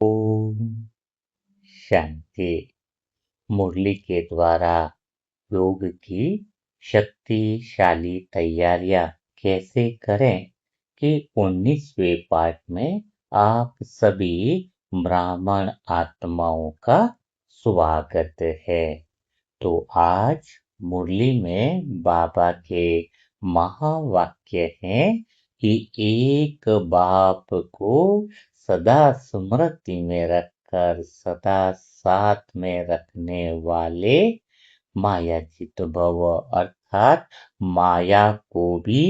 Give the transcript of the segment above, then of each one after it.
ओम शांति। मुरली के द्वारा योग की शक्तिशाली तैयारियां कैसे करें कि 19वें पाठ में आप सभी ब्राह्मण आत्माओं का स्वागत है। तो आज मुरली में बाबा के महावाक्य हैं कि एक बाप को सदा स्मृति में रखकर सदा साथ में रखने वाले मायाजित भव अर्थात माया को भी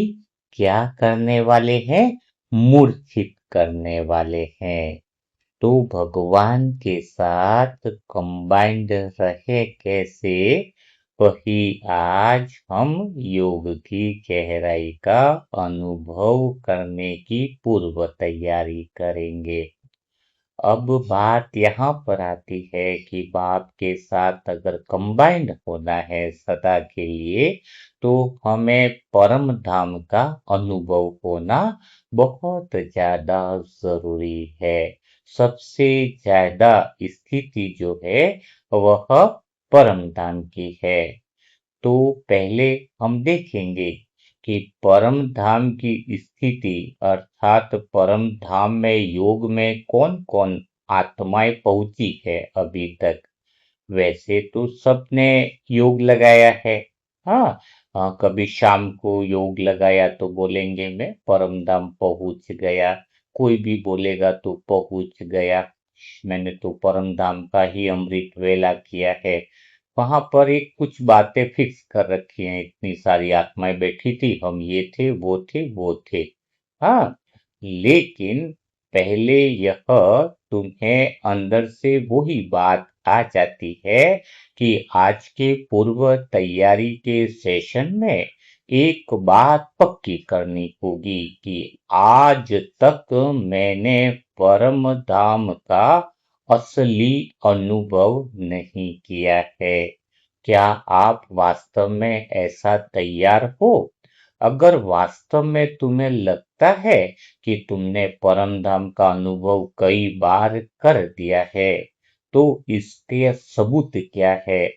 क्या करने वाले हैं? मूर्छित करने वाले हैं। तो भगवान के साथ कंबाइंड रहे कैसे, वही आज हम योग की गहराई का अनुभव करने की पूर्व तैयारी करेंगे। अब बात यहाँ पर आती है कि बाप के साथ अगर कंबाइंड होना है सदा के लिए, तो हमें परम धाम का अनुभव होना बहुत ज्यादा जरूरी है। सबसे ज्यादा स्थिति जो है वह परम धाम की है। तो पहले हम देखेंगे कि परम धाम की स्थिति अर्थात परम धाम में योग में कौन कौन आत्माएं पहुंची है अभी तक। वैसे तो सबने योग लगाया है। हाँ, कभी शाम को योग लगाया तो बोलेंगे मैं परम धाम पहुंच गया। कोई भी बोलेगा तो पहुंच गया, मैंने तो परम धाम का ही अमृत वेला किया है। वहां पर एक कुछ बातें फिक्स कर रखी हैं, इतनी सारी आत्माएं बैठी थी, हम ये थे वो थे वो थे। हाँ, लेकिन पहले यह तुम्हें अंदर से वही बात आ जाती है कि आज के पूर्व तैयारी के सेशन में एक बात पक्की करनी होगी कि आज तक मैंने परम धाम का असली अनुभव नहीं किया है। क्या आप वास्तव में ऐसा तैयार हो? अगर वास्तव में तुम्हें लगता है कि तुमने परम धाम का अनुभव कई बार कर दिया है, तो इसके सबूत क्या है?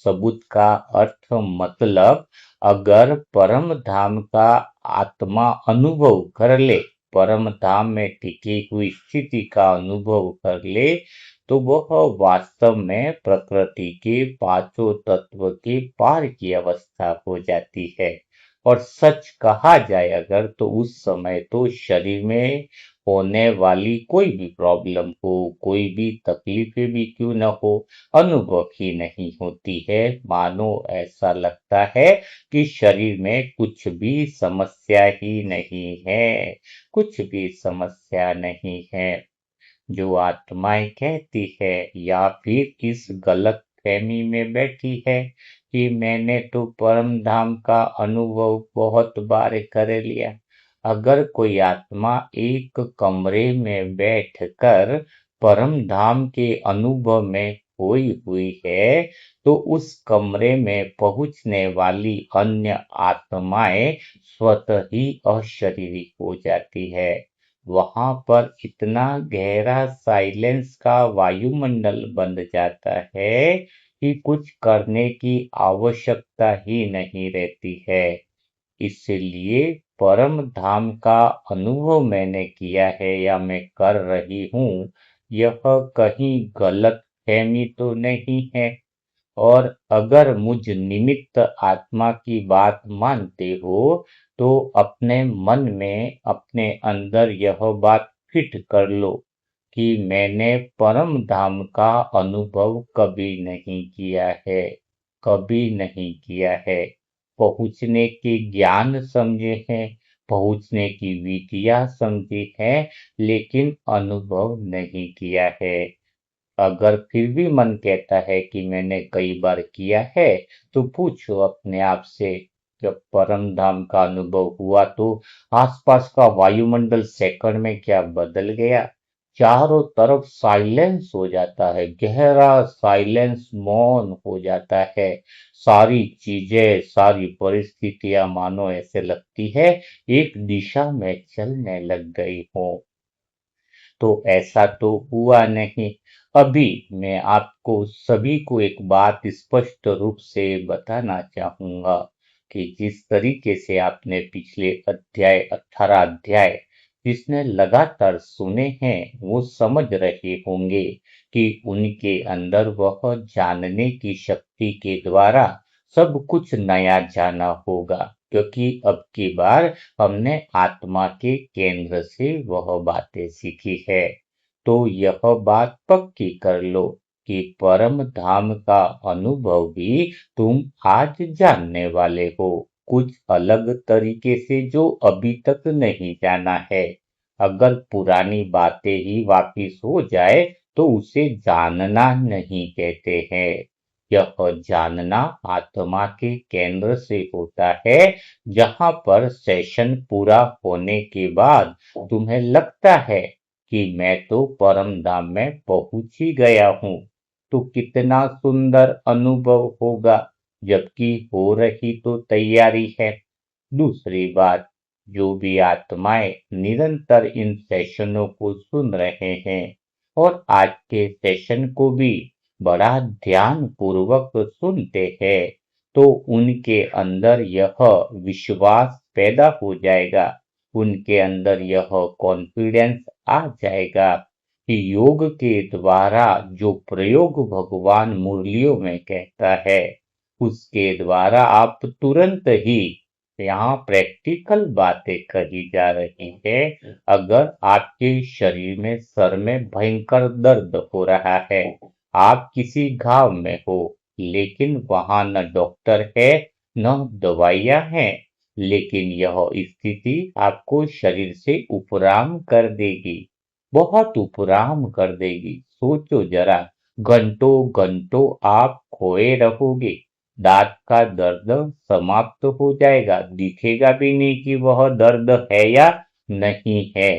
सबूत का अर्थ मतलब अगर परम धाम का आत्मा अनुभव कर ले, परम धाम में टिकी हुई स्थिति का अनुभव कर ले, तो वह वास्तव में प्रकृति के पांचों तत्व के पार की अवस्था हो जाती है। और सच कहा जाए अगर तो उस समय तो शरीर में होने वाली कोई भी प्रॉब्लम हो, कोई भी तकलीफें भी क्यों न हो, अनुभव ही नहीं होती है। मानो ऐसा लगता है कि शरीर में कुछ भी समस्या ही नहीं है, कुछ भी समस्या नहीं है। जो आत्माएं कहती है या फिर इस गलत फहमी में बैठी है कि मैंने तो परम धाम का अनुभव बहुत बार कर लिया। अगर कोई आत्मा एक कमरे में बैठकर परम धाम के अनुभव में खोई हुई है, तो उस कमरे में पहुंचने वाली अन्य आत्माएं स्वतः ही अशरीरी हो जाती है। वहां पर इतना गहरा साइलेंस का वायुमंडल बन जाता है कि कुछ करने की आवश्यकता ही नहीं रहती है। इसलिए परम धाम का अनुभव मैंने किया है या मैं कर रही हूँ, यह कहीं गलत फहमी तो नहीं है। और अगर मुझ निमित्त आत्मा की बात मानते हो, तो अपने मन में अपने अंदर यह बात फिट कर लो कि मैंने परम धाम का अनुभव कभी नहीं किया है, कभी नहीं किया है। पहुंचने के ज्ञान समझे हैं, पहुंचने की विधियां समझी है, लेकिन अनुभव नहीं किया है। अगर फिर भी मन कहता है कि मैंने कई बार किया है, तो पूछो अपने आप से, जब परम धाम का अनुभव हुआ तो आसपास का वायुमंडल सेकंड में क्या बदल गया? चारों तरफ साइलेंस हो जाता है, गहरा साइलेंस, मौन हो जाता है। सारी चीजें, सारी परिस्थितियां मानो ऐसे लगती है एक दिशा में चलने लग गई हो। तो ऐसा तो हुआ नहीं। अभी मैं आपको सभी को एक बात स्पष्ट रूप से बताना चाहूंगा कि जिस तरीके से आपने पिछले अध्याय 18 अध्याय जिसने लगातार सुने हैं वो समझ रहे होंगे कि उनके अंदर वह जानने की शक्ति के द्वारा सब कुछ नया जाना होगा, क्योंकि अब की बार हमने आत्मा के केंद्र से वह बातें सीखी है। तो यह बात पक्की कर लो कि परम धाम का अनुभव भी तुम आज जानने वाले हो, कुछ अलग तरीके से जो अभी तक नहीं जाना है। अगर पुरानी बातें ही वापिस हो जाए तो उसे जानना नहीं कहते हैं। यह जानना आत्मा के केंद्र से होता है, जहां पर सेशन पूरा होने के बाद तुम्हें लगता है कि मैं तो परम धाम में पहुंच ही गया हूँ। तो कितना सुंदर अनुभव होगा, जबकि हो रही तो तैयारी है। दूसरी बात, जो भी आत्माएं निरंतर इन सेशनों को सुन रहे हैं और आज के सेशन को भी बड़ा ध्यान पूर्वक सुनते हैं, तो उनके अंदर यह विश्वास पैदा हो जाएगा, उनके अंदर यह कॉन्फिडेंस आ जाएगा कि योग के द्वारा जो प्रयोग भगवान मुरलियों में कहता है, उसके द्वारा आप तुरंत ही यहाँ प्रैक्टिकल बातें कही जा रही है। अगर आपके शरीर में सर में भयंकर दर्द हो रहा है, आप किसी घाव में हो, लेकिन वहां न डॉक्टर है न दवाइयां हैं, लेकिन यह स्थिति आपको शरीर से उपराम कर देगी, बहुत उपराम कर देगी। सोचो जरा, घंटों घंटों आप खोए रहोगे, दांत का दर्द समाप्त हो जाएगा, दिखेगा भी नहीं कि वह दर्द है या नहीं है।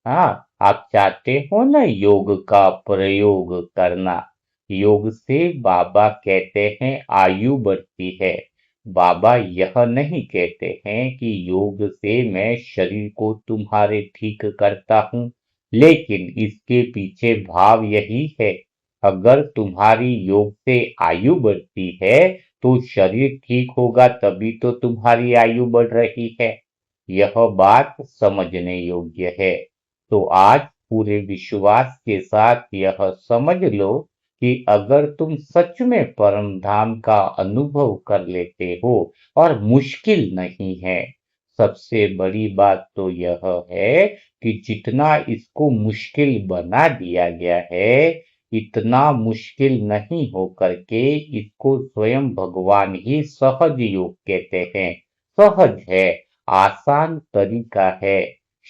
हाँ, आप चाहते हो ना योग का प्रयोग करना। योग से बाबा कहते हैं आयु बढ़ती है। बाबा यह नहीं कहते हैं कि योग से मैं शरीर को तुम्हारे ठीक करता हूँ, लेकिन इसके पीछे भाव यही है, अगर तुम्हारी योग से आयु बढ़ती है तो शरीर ठीक होगा, तभी तो तुम्हारी आयु बढ़ रही है। यह बात समझने योग्य है। तो आज पूरे विश्वास के साथ यह समझ लो कि अगर तुम सच में परम धाम का अनुभव कर लेते हो और मुश्किल नहीं है, सबसे बड़ी बात तो यह है कि जितना इसको मुश्किल बना दिया गया है, इतना मुश्किल नहीं हो करके इसको स्वयं भगवान ही सहज योग कहते हैं। सहज है, आसान तरीका है।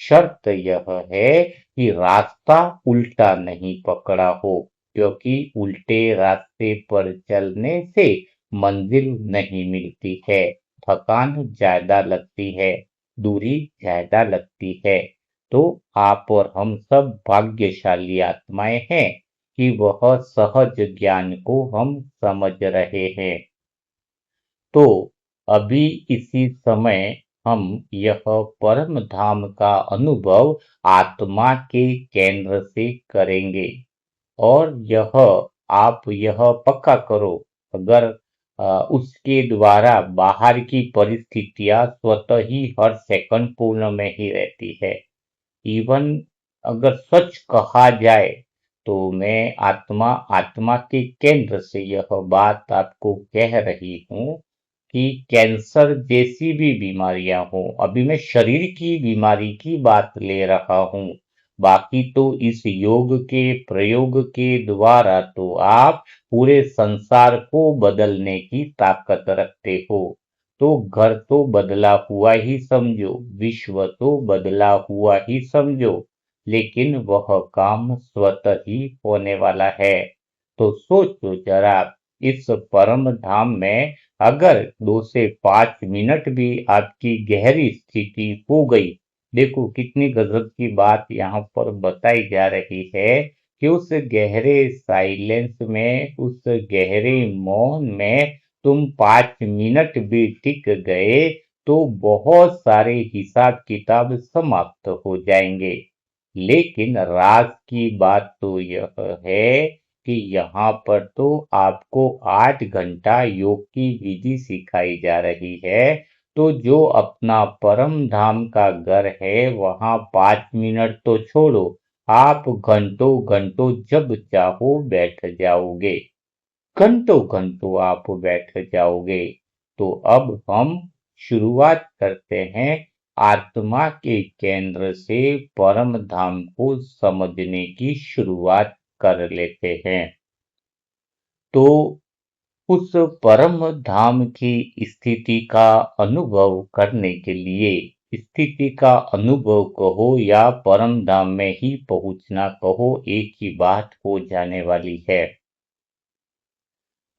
शर्त यह है कि रास्ता उल्टा नहीं पकड़ा हो, क्योंकि उल्टे रास्ते पर चलने से मंजिल नहीं मिलती है, थकान ज्यादा लगती है, दूरी ज्यादा लगती है। तो आप और हम सब भाग्यशाली आत्माएं हैं कि वह सहज ज्ञान को हम समझ रहे हैं। तो अभी इसी समय हम यह परम धाम का अनुभव आत्मा के केंद्र से करेंगे। और यह आप यह पक्का करो, अगर उसके द्वारा बाहर की परिस्थितियां स्वतः ही हर सेकंड पूर्ण में ही रहती है। इवन अगर सच कहा जाए तो मैं आत्मा आत्मा के केंद्र से यह बात आपको कह रही हूँ कि कैंसर जैसी भी बीमारियां हो, अभी मैं शरीर की बीमारी की बात ले रहा हूँ, बाकी तो इस योग के प्रयोग के द्वारा तो आप पूरे संसार को बदलने की ताकत रखते हो। तो घर तो बदला हुआ ही समझो, विश्व तो बदला हुआ ही समझो, लेकिन वह काम स्वतः ही होने वाला है। तो सोचो जरा, इस परम धाम में अगर 2 से 5 मिनट भी आपकी गहरी स्थिति हो गई, देखो कितनी गजब की बात यहाँ पर बताई जा रही है कि उस गहरे साइलेंस में, उस गहरे मौन में तुम 5 मिनट भी टिक गए तो बहुत सारे हिसाब किताब समाप्त हो जाएंगे। लेकिन राज की बात तो यह है कि यहाँ पर तो आपको 8 घंटा योग की विधि सिखाई जा रही है। तो जो अपना परम धाम का घर है वहां 5 मिनट तो छोड़ो, आप घंटों घंटों जब चाहो बैठ जाओगे, घंटों घंटों आप बैठ जाओगे। तो अब हम शुरुआत करते हैं आत्मा के केंद्र से परम धाम को समझने की शुरुआत कर लेते हैं। तो उस परम धाम की स्थिति का अनुभव करने के लिए, स्थिति का अनुभव कहो या परम धाम में ही पहुंचना कहो, एक ही बात हो जाने वाली है।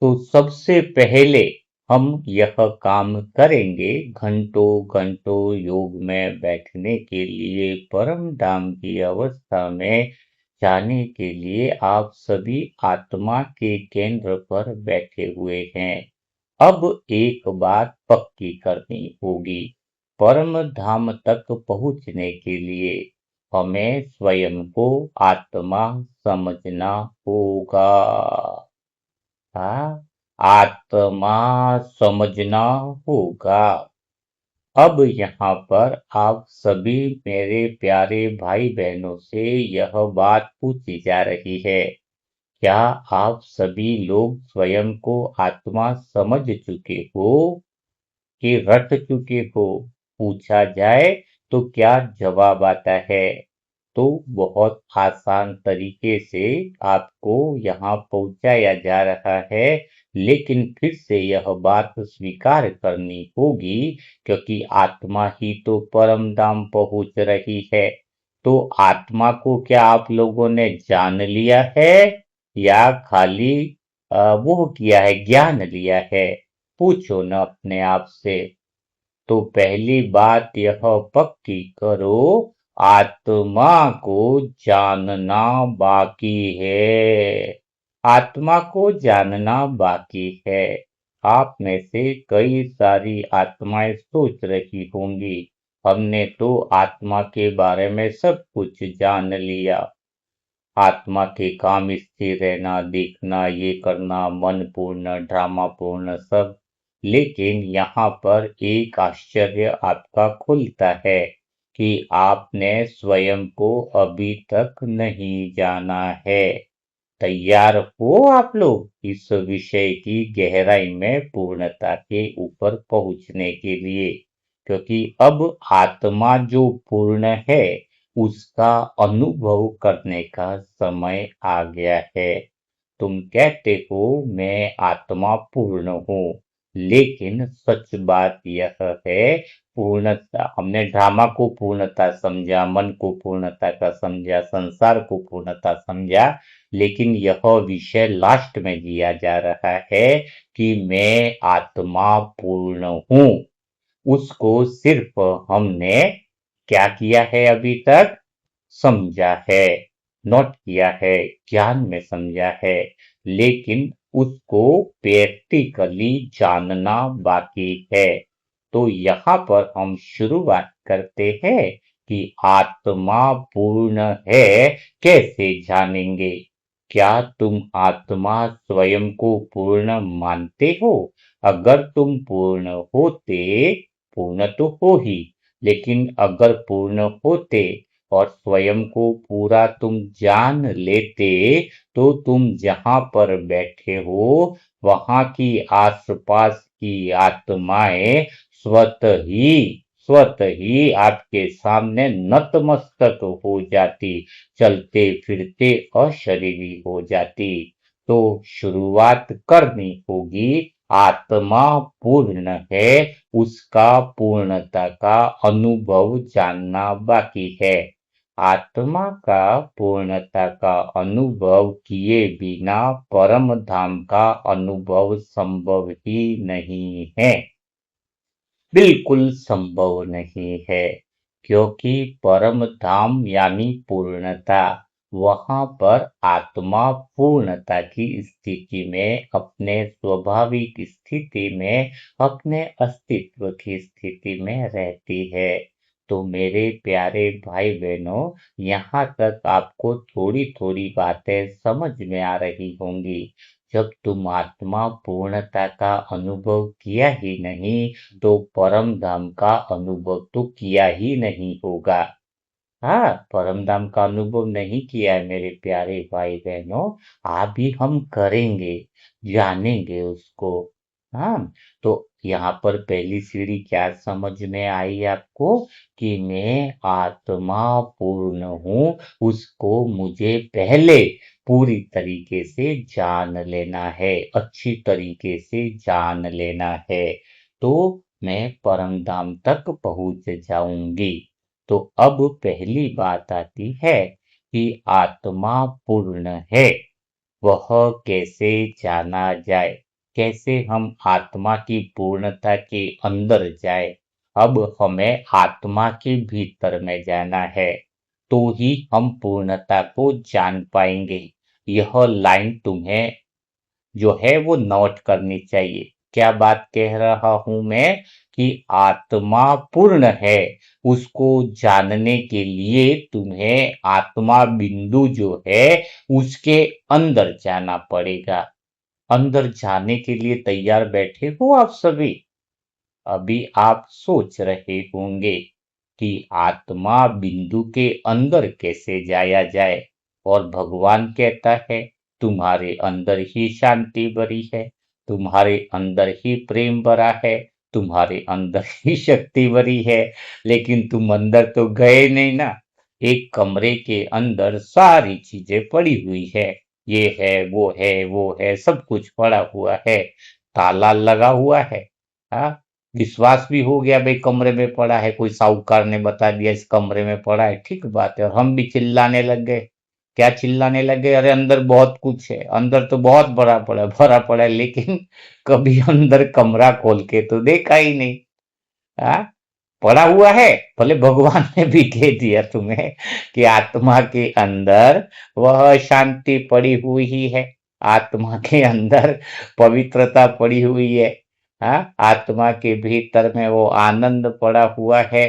तो सबसे पहले हम यह काम करेंगे, घंटों घंटों योग में बैठने के लिए, परम धाम की अवस्था में जाने के लिए आप सभी आत्मा के केंद्र पर बैठे हुए हैं। अब एक बात पक्की करनी होगी, परम धाम तक पहुंचने के लिए हमें स्वयं को आत्मा समझना होगा। हाँ, आत्मा समझना होगा। अब यहाँ पर आप सभी मेरे प्यारे भाई बहनों से यह बात पूछी जा रही है, क्या आप सभी लोग स्वयं को आत्मा समझ चुके हो कि रट चुके हो? पूछा जाए तो क्या जवाब आता है? तो बहुत आसान तरीके से आपको यहाँ पहुंचाया जा रहा है, लेकिन फिर से यह बात स्वीकार करनी होगी क्योंकि आत्मा ही तो परम धाम पहुंच रही है। तो आत्मा को क्या आप लोगों ने जान लिया है या खाली वो किया है, ज्ञान लिया है? पूछो न अपने आप से। तो पहली बात यह पक्की करो, आत्मा को जानना बाकी है। आत्मा को जानना बाकी है। आप में से कई सारी आत्माएं सोच रही होंगी, हमने तो आत्मा के बारे में सब कुछ जान लिया। आत्मा के काम स्थिर रहना, देखना, ये करना, मन पूर्ण, ड्रामा पूर्ण सब। लेकिन यहाँ पर एक आश्चर्य आपका खुलता है कि आपने स्वयं को अभी तक नहीं जाना है। तैयार हो आप लोग इस विषय की गहराई में पूर्णता के ऊपर पहुंचने के लिए? क्योंकि अब आत्मा जो पूर्ण है उसका अनुभव करने का समय आ गया है। तुम कहते हो मैं आत्मा पूर्ण हूँ, लेकिन सच बात यह है, पूर्णता हमने ड्रामा को पूर्णता समझा, मन को पूर्णता का समझा, संसार को पूर्णता समझा, लेकिन यह विषय लास्ट में दिया जा रहा है कि मैं आत्मा पूर्ण हूँ। उसको सिर्फ हमने क्या किया है अभी तक? समझा है, नोट किया है, ज्ञान में समझा है, लेकिन उसको प्रैक्टिकली जानना बाकी है। तो यहाँ पर हम शुरुआत करते हैं कि आत्मा पूर्ण है कैसे जानेंगे? क्या तुम आत्मा स्वयं को पूर्ण मानते हो? अगर तुम पूर्ण होते, पूर्ण तो हो ही, लेकिन अगर पूर्ण होते और स्वयं को पूरा तुम जान लेते, तो तुम जहां पर बैठे हो वहां की आसपास की आत्माएं स्वतः ही आपके सामने नतमस्तक हो जाती, चलते फिरते अशरीरी हो जाती। तो शुरुआत करनी होगी, आत्मा पूर्ण है, उसका पूर्णता का अनुभव जानना बाकी है। आत्मा का पूर्णता का अनुभव किए बिना परम धाम का अनुभव संभव ही नहीं है, बिल्कुल संभव नहीं है। क्योंकि परम धाम यानी पूर्णता, वहां पर आत्मा पूर्णता की स्थिति में, अपने स्वाभाविक स्थिति में, अपने अस्तित्व की स्थिति में रहती है। तो मेरे प्यारे भाई बहनों, यहाँ तक आपको थोड़ी थोड़ी बातें समझ में आ रही होंगी। जब तुम आत्मा पूर्णता का अनुभव किया ही नहीं, तो परम धाम का अनुभव तो किया ही नहीं होगा। हाँ, परम धाम का अनुभव नहीं किया है मेरे प्यारे भाई बहनों, अभी हम करेंगे, जानेंगे उसको। हाँ, तो यहाँ पर पहली सीढ़ी क्या समझ में आई आपको, कि मैं आत्मा पूर्ण हूँ, उसको मुझे पहले पूरी तरीके से जान लेना है, अच्छी तरीके से जान लेना है, तो मैं परम धाम तक पहुंच जाऊंगी। तो अब पहली बात आती है कि आत्मा पूर्ण है, वह कैसे जाना जाए, कैसे हम आत्मा की पूर्णता के अंदर जाए। अब हमें आत्मा के भीतर में जाना है, तो ही हम पूर्णता को जान पाएंगे। यह लाइन तुम्हें जो है वो नोट करनी चाहिए। क्या बात कह रहा हूं मैं, कि आत्मा पूर्ण है, उसको जानने के लिए तुम्हें आत्मा बिंदु जो है उसके अंदर जाना पड़ेगा। अंदर जाने के लिए तैयार बैठे हो आप सभी? अभी आप सोच रहे होंगे कि आत्मा बिंदु के अंदर कैसे जाया जाए, और भगवान कहता है तुम्हारे अंदर ही शांति भरी है, तुम्हारे अंदर ही प्रेम भरा है, तुम्हारे अंदर ही शक्ति भरी है। लेकिन तुम अंदर तो गए नहीं ना। एक कमरे के अंदर सारी चीजें पड़ी हुई है, ये है वो है वो है, सब कुछ पड़ा हुआ है, ताला लगा हुआ है। हाँ, विश्वास भी हो गया भाई कमरे में पड़ा है, कोई साहूकार ने बता दिया इस कमरे में पड़ा है, ठीक बात है, और हम भी चिल्लाने लग गए। क्या चिल्लाने लग गए? अरे अंदर बहुत कुछ है, अंदर तो बहुत बड़ा पड़ा भरा पड़ा है, लेकिन कभी अंदर कमरा खोल के तो देखा ही नहीं। हाँ, पड़ा हुआ है, भले भगवान ने भी कह दिया तुम्हें कि आत्मा के अंदर वह शांति पड़ी हुई ही है, आत्मा के अंदर पवित्रता पड़ी हुई है। हाँ, आत्मा के भीतर में वो आनंद पड़ा हुआ है।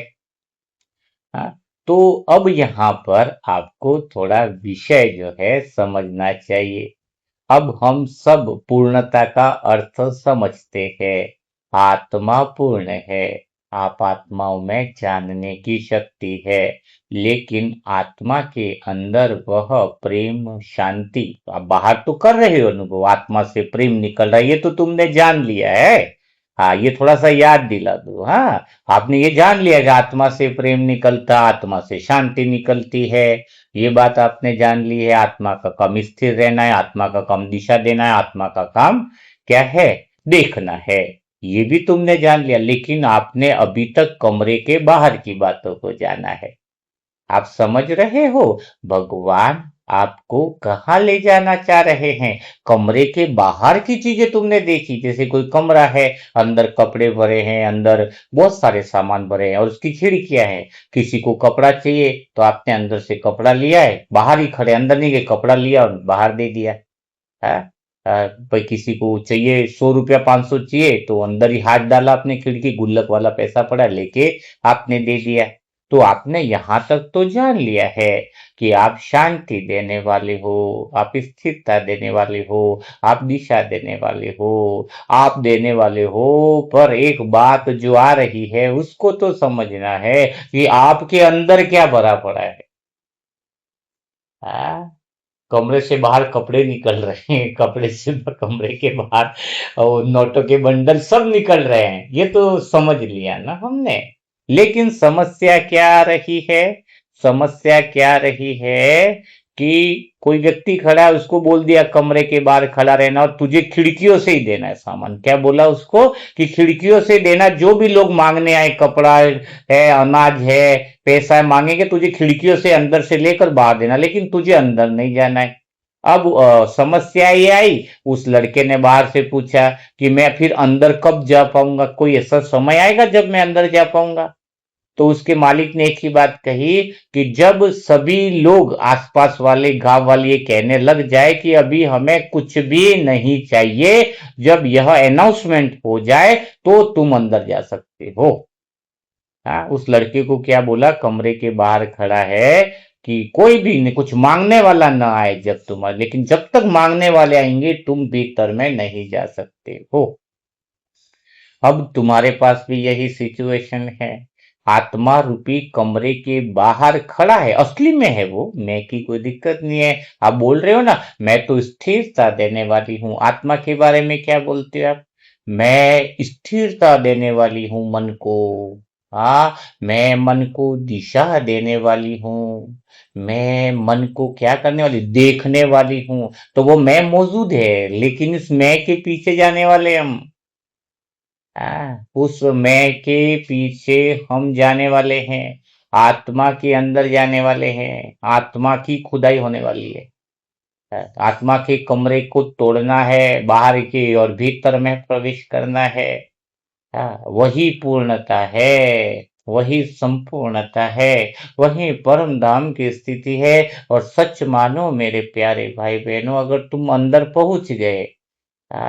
हाँ, तो अब यहाँ पर आपको थोड़ा विषय जो है समझना चाहिए। अब हम सब पूर्णता का अर्थ समझते हैं। आत्मा पूर्ण है, आप आत्माओं में जानने की शक्ति है, लेकिन आत्मा के अंदर वह प्रेम शांति, आप बाहर तो कर रहे हो अनुभव, आत्मा से प्रेम निकल रहा है, ये तो तुमने जान लिया है। हाँ, ये थोड़ा सा याद दिला दो। हाँ, आपने ये जान लिया कि आत्मा से प्रेम निकलता, आत्मा से शांति निकलती है, ये बात आपने जान ली है। आत्मा का काम स्थिर रहना है, आत्मा का काम दिशा देना है, आत्मा का काम क्या है? देखना है। ये भी तुमने जान लिया, लेकिन आपने अभी तक कमरे के बाहर की बातों को जाना है। आप समझ रहे हो भगवान आपको कहाँ ले जाना चाह रहे हैं? कमरे के बाहर की चीजें तुमने देखी, जैसे कोई कमरा है, अंदर कपड़े भरे हैं, अंदर बहुत सारे सामान भरे हैं और उसकी खिड़कियां हैं। किसी को कपड़ा चाहिए तो आपने अंदर से कपड़ा लिया है, बाहर ही खड़े, अंदर नहीं गए, कपड़ा लिया और बाहर दे दिया है। भाई किसी को चाहिए 100 रुपया 500 चाहिए, तो अंदर ही हाथ डाला अपने, खिड़की गुल्लक वाला पैसा पड़ा लेके आपने दे दिया। तो आपने यहां तक तो जान लिया है कि आप शांति देने वाले हो, आप स्थिरता देने वाले हो, आप दिशा देने वाले हो, आप देने वाले हो। पर एक बात जो आ रही है उसको तो समझना है कि आपके अंदर क्या भरा पड़ा है। हाँ? कमरे से बाहर कपड़े निकल रहे हैं, कपड़े से कमरे के बाहर और नोटों के बंडल सब निकल रहे हैं, ये तो समझ लिया ना हमने। लेकिन समस्या क्या आ रही है? समस्या क्या रही है कि कोई व्यक्ति खड़ा है, उसको बोल दिया कमरे के बाहर खड़ा रहना और तुझे खिड़कियों से ही देना है सामान। क्या बोला उसको? कि खिड़कियों से देना, जो भी लोग मांगने आए, कपड़ा है, अनाज है, पैसा है, मांगेंगे, तुझे खिड़कियों से अंदर से लेकर बाहर देना, लेकिन तुझे अंदर नहीं जाना है। अब समस्या ये आई, उस लड़के ने बाहर से पूछा कि मैं फिर अंदर कब जा पाऊंगा, कोई ऐसा समय आएगा जब मैं अंदर जा पाऊंगा? तो उसके मालिक ने एक ही बात कही कि जब सभी लोग, आसपास वाले, गांव वाले, ये कहने लग जाए कि अभी हमें कुछ भी नहीं चाहिए, जब यह अनाउंसमेंट हो जाए तो तुम अंदर जा सकते हो। हाँ, उस लड़के को क्या बोला, कमरे के बाहर खड़ा है कि कोई भी नहीं, कुछ मांगने वाला ना आए जब तुम्हारे, लेकिन जब तक मांगने वाले आएंगे तुम भीतर में नहीं जा सकते हो। अब तुम्हारे पास भी यही सिचुएशन है। आत्मा रूपी कमरे के बाहर खड़ा है, असली में है वो, मैं की कोई दिक्कत नहीं है। आप बोल रहे हो ना, मैं तो स्थिरता देने वाली हूँ। आत्मा के बारे में क्या बोलते हो आप? मैं स्थिरता देने वाली हूँ मन को। हाँ, मैं मन को दिशा देने वाली हूँ। मैं मन को क्या करने वाली, देखने वाली हूँ। तो वो मैं मौजूद है, लेकिन इस मैं के पीछे जाने वाले हम। उस मैं के पीछे हम जाने वाले हैं। आत्मा के अंदर जाने वाले हैं। आत्मा की खुदाई होने वाली है। आत्मा के कमरे को तोड़ना है, बाहर की और भीतर में प्रवेश करना है। वही पूर्णता है, वही संपूर्णता है, वही परम धाम की स्थिति है। और सच मानो मेरे प्यारे भाई बहनों, अगर तुम अंदर पहुंच गए,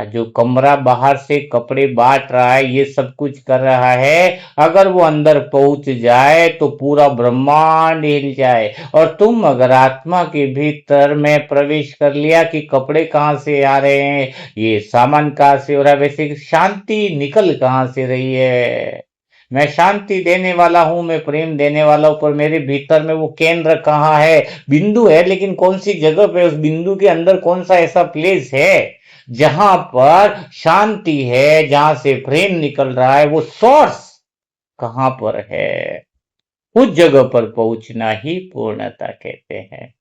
जो कमरा बाहर से कपड़े बांट रहा है, ये सब कुछ कर रहा है, अगर वो अंदर पहुंच जाए तो पूरा ब्रह्मांड हिल जाए। और तुम अगर आत्मा के भीतर में प्रवेश कर लिया कि कपड़े कहाँ से आ रहे हैं, ये सामान कहाँ से हो रहा है, वैसे शांति निकल कहाँ से रही है। मैं शांति देने वाला हूं, मैं प्रेम देने वाला हूं, पर मेरे भीतर में वो केंद्र कहाँ है, बिंदु है, लेकिन कौन सी जगह पे, उस बिंदु के अंदर कौन सा ऐसा प्लेस है जहां पर शांति है, जहां से प्रेम निकल रहा है, वो सोर्स कहां पर है। उस जगह पर पहुंचना ही पूर्णता कहते हैं।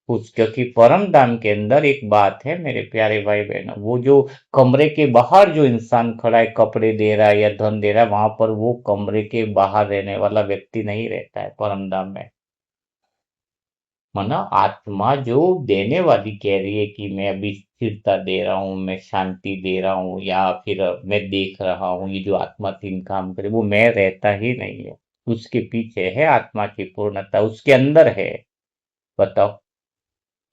उस, क्योंकि परम धाम के अंदर एक बात है मेरे प्यारे भाई बहनों, वो जो कमरे के बाहर जो इंसान खड़ा है, कपड़े दे रहा है या धन दे रहा है, वहां पर वो कमरे के बाहर रहने वाला व्यक्ति नहीं रहता है परम धाम में। माना आत्मा जो देने वाली कह रही है कि मैं अभी स्थिरता दे रहा हूँ, मैं शांति दे रहा हूँ, या फिर मैं देख रहा हूँ, ये जो आत्मा तीन काम करे, वो मैं रहता ही नहीं है। उसके पीछे है आत्मा की पूर्णता, उसके अंदर है। बताओ।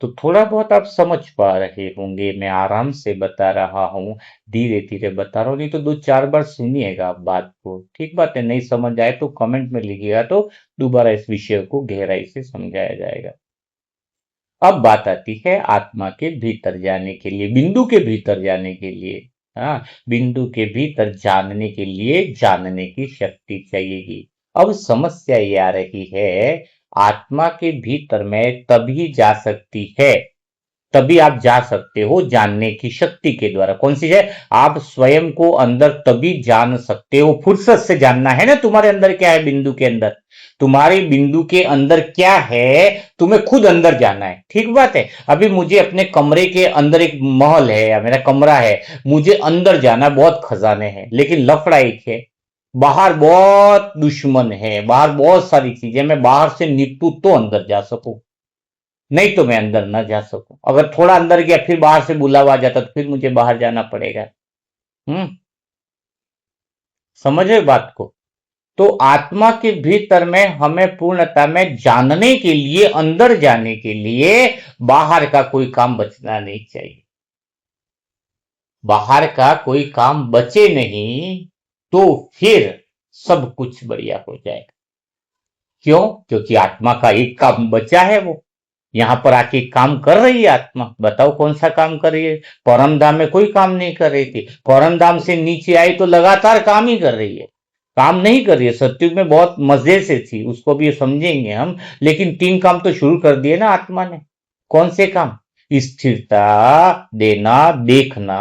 तो थोड़ा बहुत आप समझ पा रहे होंगे, मैं आराम से बता रहा हूँ, धीरे धीरे बता रहा हूँ, नहीं तो दो चार बार सुनिएगा आप बात को, ठीक बात है। नहीं समझ आए तो कमेंट में लिखिएगा, तो दोबारा इस विषय को गहराई से समझाया जाएगा। अब बात आती है आत्मा के भीतर जाने के लिए, बिंदु के भीतर जाने के लिए। हाँ, बिंदु के भीतर जानने के लिए जानने की शक्ति चाहिएगी। अब समस्या ये आ रही है, आत्मा के भीतर में तभी जा सकती है, तभी आप जा सकते हो जानने की शक्ति के द्वारा। कौन सी है? आप स्वयं को अंदर तभी जान सकते हो, फुर्सत से जानना है ना, तुम्हारे अंदर क्या है, बिंदु के अंदर तुम्हारे बिंदु के अंदर क्या है, तुम्हें खुद अंदर जाना है, ठीक बात है। अभी मुझे अपने कमरे के अंदर एक महल है या मेरा कमरा है, मुझे अंदर जाना, बहुत खजाने हैं, लेकिन लफड़ा एक है, बाहर बहुत दुश्मन है, बाहर बहुत सारी चीजें, मैं बाहर से निपटू तो अंदर जा सकूं, नहीं तो मैं अंदर ना जा सकूं। अगर थोड़ा अंदर गया फिर बाहर से बुलावा आ जाता तो फिर मुझे बाहर जाना पड़ेगा। हम्म, समझ रहे बात को? तो आत्मा के भीतर में हमें पूर्णता में जानने के लिए, अंदर जाने के लिए बाहर का कोई काम बचना नहीं चाहिए। बाहर का कोई काम बचे नहीं तो फिर सब कुछ बढ़िया हो जाएगा। क्यों? क्योंकि आत्मा का एक काम बचा है, वो यहां पर आके काम कर रही है आत्मा। बताओ कौन सा काम कर रही है? परम धाम में कोई काम नहीं कर रही थी, परम धाम से नीचे आई तो लगातार काम ही कर रही है। काम नहीं कर रही है, सत्युग में बहुत मजे से थी, उसको भी समझेंगे हम। लेकिन तीन काम तो शुरू कर दिए ना आत्मा ने। कौन से काम? स्थिरता देना, देखना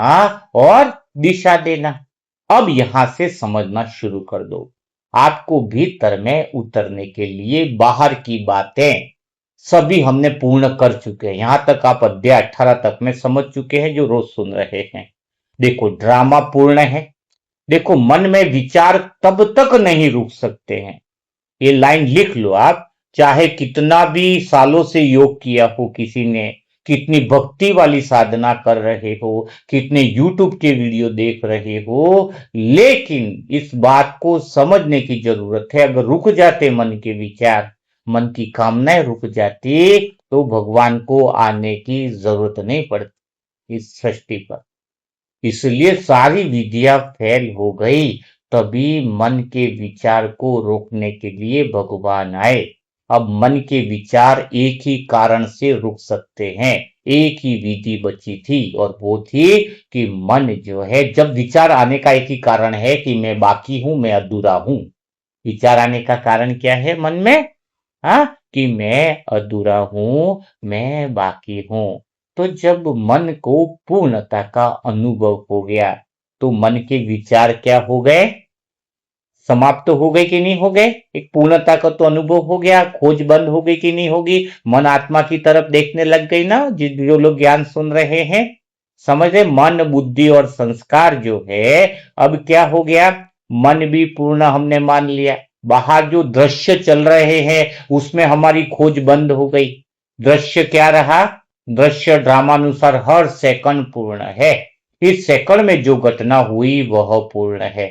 और दिशा देना। अब यहां से समझना शुरू कर दो। आपको भीतर में उतरने के लिए बाहर की बातें सभी हमने पूर्ण कर चुके हैं। यहां तक आप अध्याय 18 तक में समझ चुके हैं जो रोज सुन रहे हैं। देखो ड्रामा पूर्ण है। देखो मन में विचार तब तक नहीं रुक सकते हैं, ये लाइन लिख लो आप। चाहे कितना भी सालों से योग किया हो किसी ने, कितनी भक्ति वाली साधना कर रहे हो, कितने यूट्यूब के वीडियो देख रहे हो, लेकिन इस बात को समझने की जरूरत है, अगर रुक जाते मन के विचार, मन की कामनाएं रुक जाती, तो भगवान को आने की जरूरत नहीं पड़ती इस सृष्टि पर। इसलिए सारी विधियां फेल हो गई। तभी मन के विचार को रोकने के लिए भगवान आए। अब मन के विचार एक ही कारण से रुक सकते हैं, एक ही विधि बची थी और वो थी कि मन जो है, जब विचार आने का एक ही कारण है कि मैं बाकी हूं, मैं अधूरा हूं। विचार आने का कारण क्या है मन में? हाँ, कि मैं अधूरा हूं, मैं बाकी हूं। तो जब मन को पूर्णता का अनुभव हो गया तो मन के विचार क्या हो गए? समाप्त तो हो गए कि नहीं हो गए? एक पूर्णता का तो अनुभव हो गया, खोज बंद हो गई कि नहीं होगी? मन आत्मा की तरफ देखने लग गई ना, जो लोग ज्ञान सुन रहे हैं। समझ रहे? मन, बुद्धि और संस्कार जो है, अब क्या हो गया? मन भी पूर्ण हमने मान लिया। बाहर जो दृश्य चल रहे हैं उसमें हमारी खोज बंद हो गई। दृश्य क्या रहा? दृश्य ड्रामानुसार हर सेकंड पूर्ण है। इस सेकंड में जो घटना हुई वह पूर्ण है।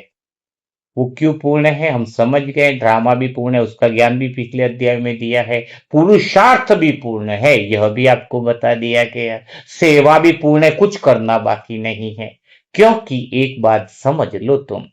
वो क्यों पूर्ण है हम समझ गए। ड्रामा भी पूर्ण है, उसका ज्ञान भी पिछले अध्याय में दिया है। पुरुषार्थ भी पूर्ण है, यह भी आपको बता दिया गया। सेवा भी पूर्ण है, कुछ करना बाकी नहीं है। क्योंकि एक बात समझ लो तुम,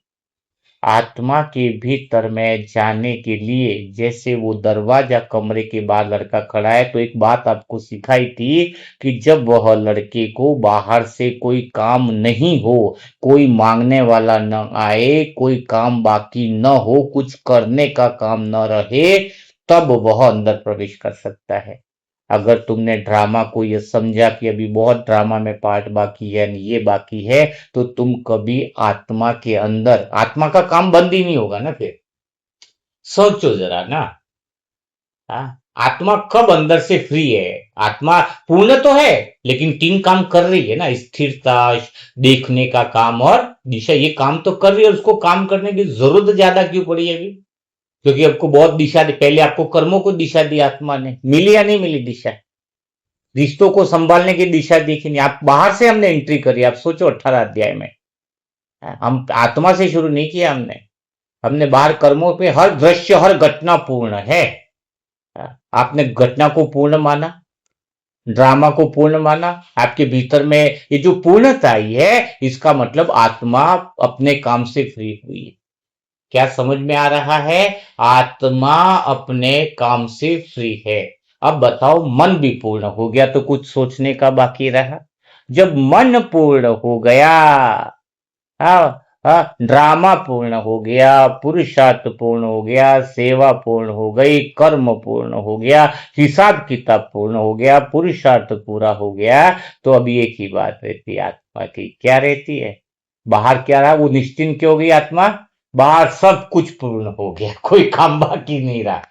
आत्मा के भीतर में जाने के लिए जैसे वो दरवाजा कमरे के बाहर लड़का खड़ा है, तो एक बात आपको सिखाई थी कि जब वह लड़के को बाहर से कोई काम नहीं हो, कोई मांगने वाला न आए, कोई काम बाकी न हो, कुछ करने का काम न रहे, तब वह अंदर प्रवेश कर सकता है। अगर तुमने ड्रामा को यह समझा कि अभी बहुत ड्रामा में पार्ट बाकी है, ये बाकी है, तो तुम कभी आत्मा के अंदर, आत्मा का काम बंद ही नहीं होगा ना फिर। सोचो जरा ना। हाँ? आत्मा कब अंदर से फ्री है? आत्मा पूर्ण तो है, लेकिन तीन काम कर रही है ना, स्थिरता, देखने का काम और दिशा। ये काम तो कर रही है, उसको काम करने की जरूरत ज्यादा क्यों पड़ी है अभी? क्योंकि आपको बहुत दिशा दी, पहले आपको कर्मों को दिशा दी आत्मा ने, मिली या नहीं मिली दिशा? रिश्तों को संभालने की दिशा देखी नहीं। आप बाहर से हमने एंट्री करी, आप सोचो 18 अध्याय में। हम आत्मा से शुरू नहीं किया हमने। हमने बाहर कर्मों पे, हर दृश्य हर घटना पूर्ण है। आपने घटना को पूर्ण माना, ड्रामा को पूर्ण माना। आपके भीतर में ये जो पूर्णता आई है, इसका मतलब आत्मा अपने काम से फ्री हुई है। क्या समझ में आ रहा है? आत्मा अपने काम से फ्री है। अब बताओ, मन भी पूर्ण हो गया तो कुछ सोचने का बाकी रहा? जब मन पूर्ण हो गया, हाँ, हाँ, ड्रामा पूर्ण हो गया, पुरुषार्थ पूर्ण हो गया, सेवा पूर्ण हो गई, कर्म पूर्ण हो गया, हिसाब किताब पूर्ण हो गया, पुरुषार्थ पूरा हो गया, तो अभी एक ही बात रहती है आत्मा की। क्या रहती है? बाहर क्या रहा? वो निश्चिंत क्यों हो गई आत्मा? बाहर सब कुछ पूर्ण हो गया, कोई काम बाकी नहीं रहा।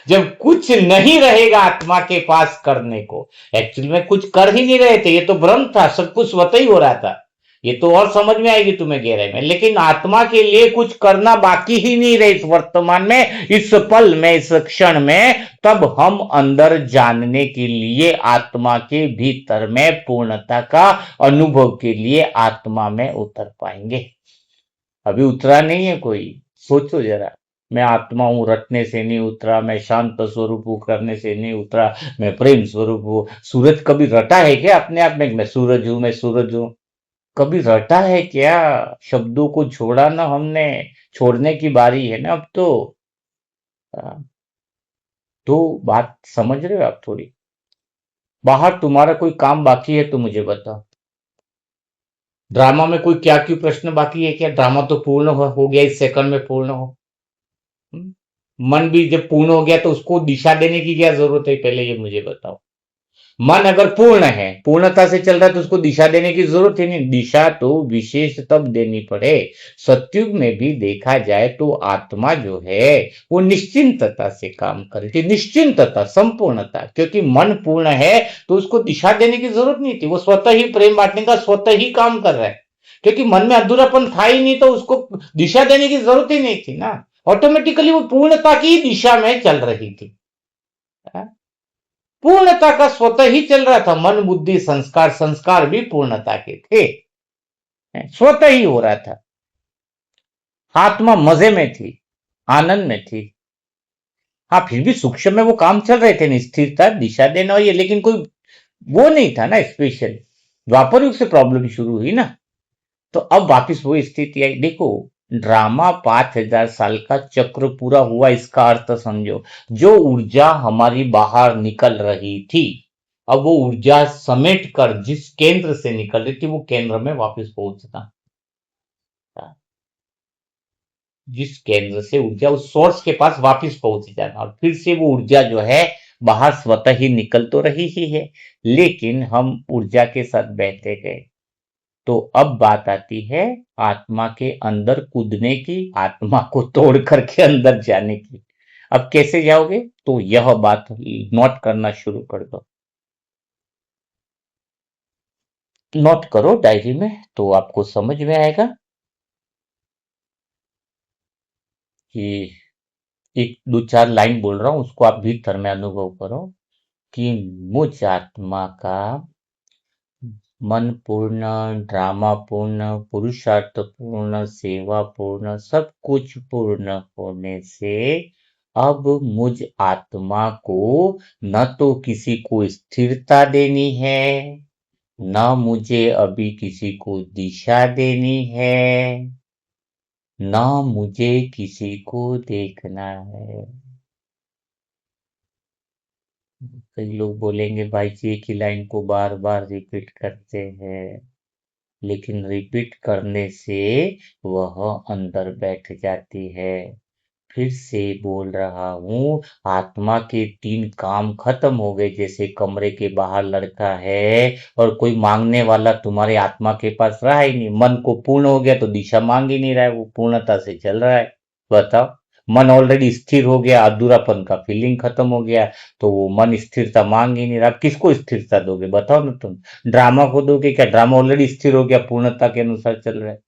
जब कुछ नहीं रहेगा आत्मा के पास करने को, एक्चुअली में कुछ कर ही नहीं रहे थे, ये तो भ्रम था, सब कुछ स्वतः ही हो रहा था। ये तो और समझ में आएगी तुम्हें गहराई में। लेकिन आत्मा के लिए कुछ करना बाकी ही नहीं रहे इस वर्तमान में, इस पल में, इस क्षण में। तब हम अंदर जानने के लिए, आत्मा के भीतर में पूर्णता का अनुभव के लिए आत्मा में उतर पाएंगे। अभी उतरा नहीं है कोई। सोचो जरा, मैं आत्मा हूं, रटने से नहीं उतरा। मैं शांत स्वरूप हूं, करने से नहीं उतरा। मैं प्रेम स्वरूप हूं। सूरज कभी रटा है क्या अपने आप में? मैं सूरज हूं, मैं सूरज हूं। कभी रटा है क्या? शब्दों को छोड़ा ना हमने। छोड़ने की बारी है ना अब तो। हाँ, तो बात समझ रहे हो आप थोड़ी? बाहर तुम्हारा कोई काम बाकी है तो मुझे बताओ। ड्रामा में कोई क्या क्यों प्रश्न बाकी है क्या? ड्रामा तो पूर्ण हो गया, इस सेकंड में पूर्ण हो। हम्म? मन भी जब पूर्ण हो गया तो उसको दिशा देने की क्या जरूरत है, पहले ये मुझे बताओ। मन अगर पूर्ण है, पूर्णता से चल रहा है, तो उसको दिशा देने की जरूरत ही नहीं। दिशा तो विशेष तब देनी पड़े। सतयुग में भी देखा जाए तो आत्मा जो है वो निश्चिंतता से काम कर रही थी, निश्चिंतता, संपूर्णता। क्योंकि मन पूर्ण है तो उसको दिशा देने की जरूरत नहीं थी, वो स्वतः ही प्रेम बांटने का स्वतः ही काम कर रहा है। क्योंकि मन में अधूरापन था ही नहीं, तो उसको दिशा देने की जरूरत ही नहीं थी ना। ऑटोमेटिकली वो पूर्णता की दिशा में चल रही थी। पूर्णता का स्वतः ही चल रहा था। मन, बुद्धि, संस्कार, संस्कार भी पूर्णता के थे, स्वतः ही हो रहा था। आत्मा मजे में थी, आनंद में थी। हाँ, फिर भी सूक्ष्म में वो काम चल रहे थे, स्थिरता, दिशा देना, और ये, लेकिन कोई वो नहीं था ना स्पेशल। द्वापर युग से प्रॉब्लम शुरू हुई ना, तो अब वापिस वो स्थिति आई। देखो, ड्रामा 5,000 साल का चक्र पूरा हुआ, इसका अर्थ समझो। जो ऊर्जा हमारी बाहर निकल रही थी, अब वो ऊर्जा समेट कर जिस केंद्र से निकल रही थी वो केंद्र में वापस पहुंचना। जिस केंद्र से ऊर्जा उस सोर्स के पास वापस पहुंच जाना, और फिर से वो ऊर्जा जो है बाहर स्वतः ही निकल तो रही ही है, लेकिन हम ऊर्जा के साथ बहते गए। तो अब बात आती है आत्मा के अंदर कूदने की, आत्मा को तोड़ करके अंदर जाने की। अब कैसे जाओगे? तो यह बात नोट करना शुरू कर दो। नोट करो डायरी में, तो आपको समझ में आएगा कि एक दो चार लाइन बोल रहा हूं, उसको आप भीतर में अनुभव करो कि मुझ आत्मा का मन पूर्ण, ड्रामा पूर्ण, पुरुषार्थ पूर्ण, सेवा पूर्ण, सब कुछ पूर्ण होने से अब मुझ आत्मा को न तो किसी को स्थिरता देनी है, न मुझे अभी किसी को दिशा देनी है, न मुझे किसी को देखना है। कई लोग बोलेंगे भाई जी एक ही लाइन को बार बार रिपीट करते हैं, लेकिन रिपीट करने से वह अंदर बैठ जाती है। फिर से बोल रहा हूँ, आत्मा के 3 काम खत्म हो गए। जैसे कमरे के बाहर लड़का है और कोई मांगने वाला तुम्हारे आत्मा के पास रहा ही नहीं, मन को पूर्ण हो गया तो दिशा मांग ही नहीं रहा है, वो पूर्णता से चल रहा है। बताओ, मन ऑलरेडी स्थिर हो गया, अधूरापन का फीलिंग खत्म हो गया, तो वो मन स्थिरता मांग ही नहीं रहा। अब किसको स्थिरता दोगे बताओ ना तुम? ड्रामा को दोगे क्या? ड्रामा ऑलरेडी स्थिर हो गया, पूर्णता के अनुसार चल रहा है,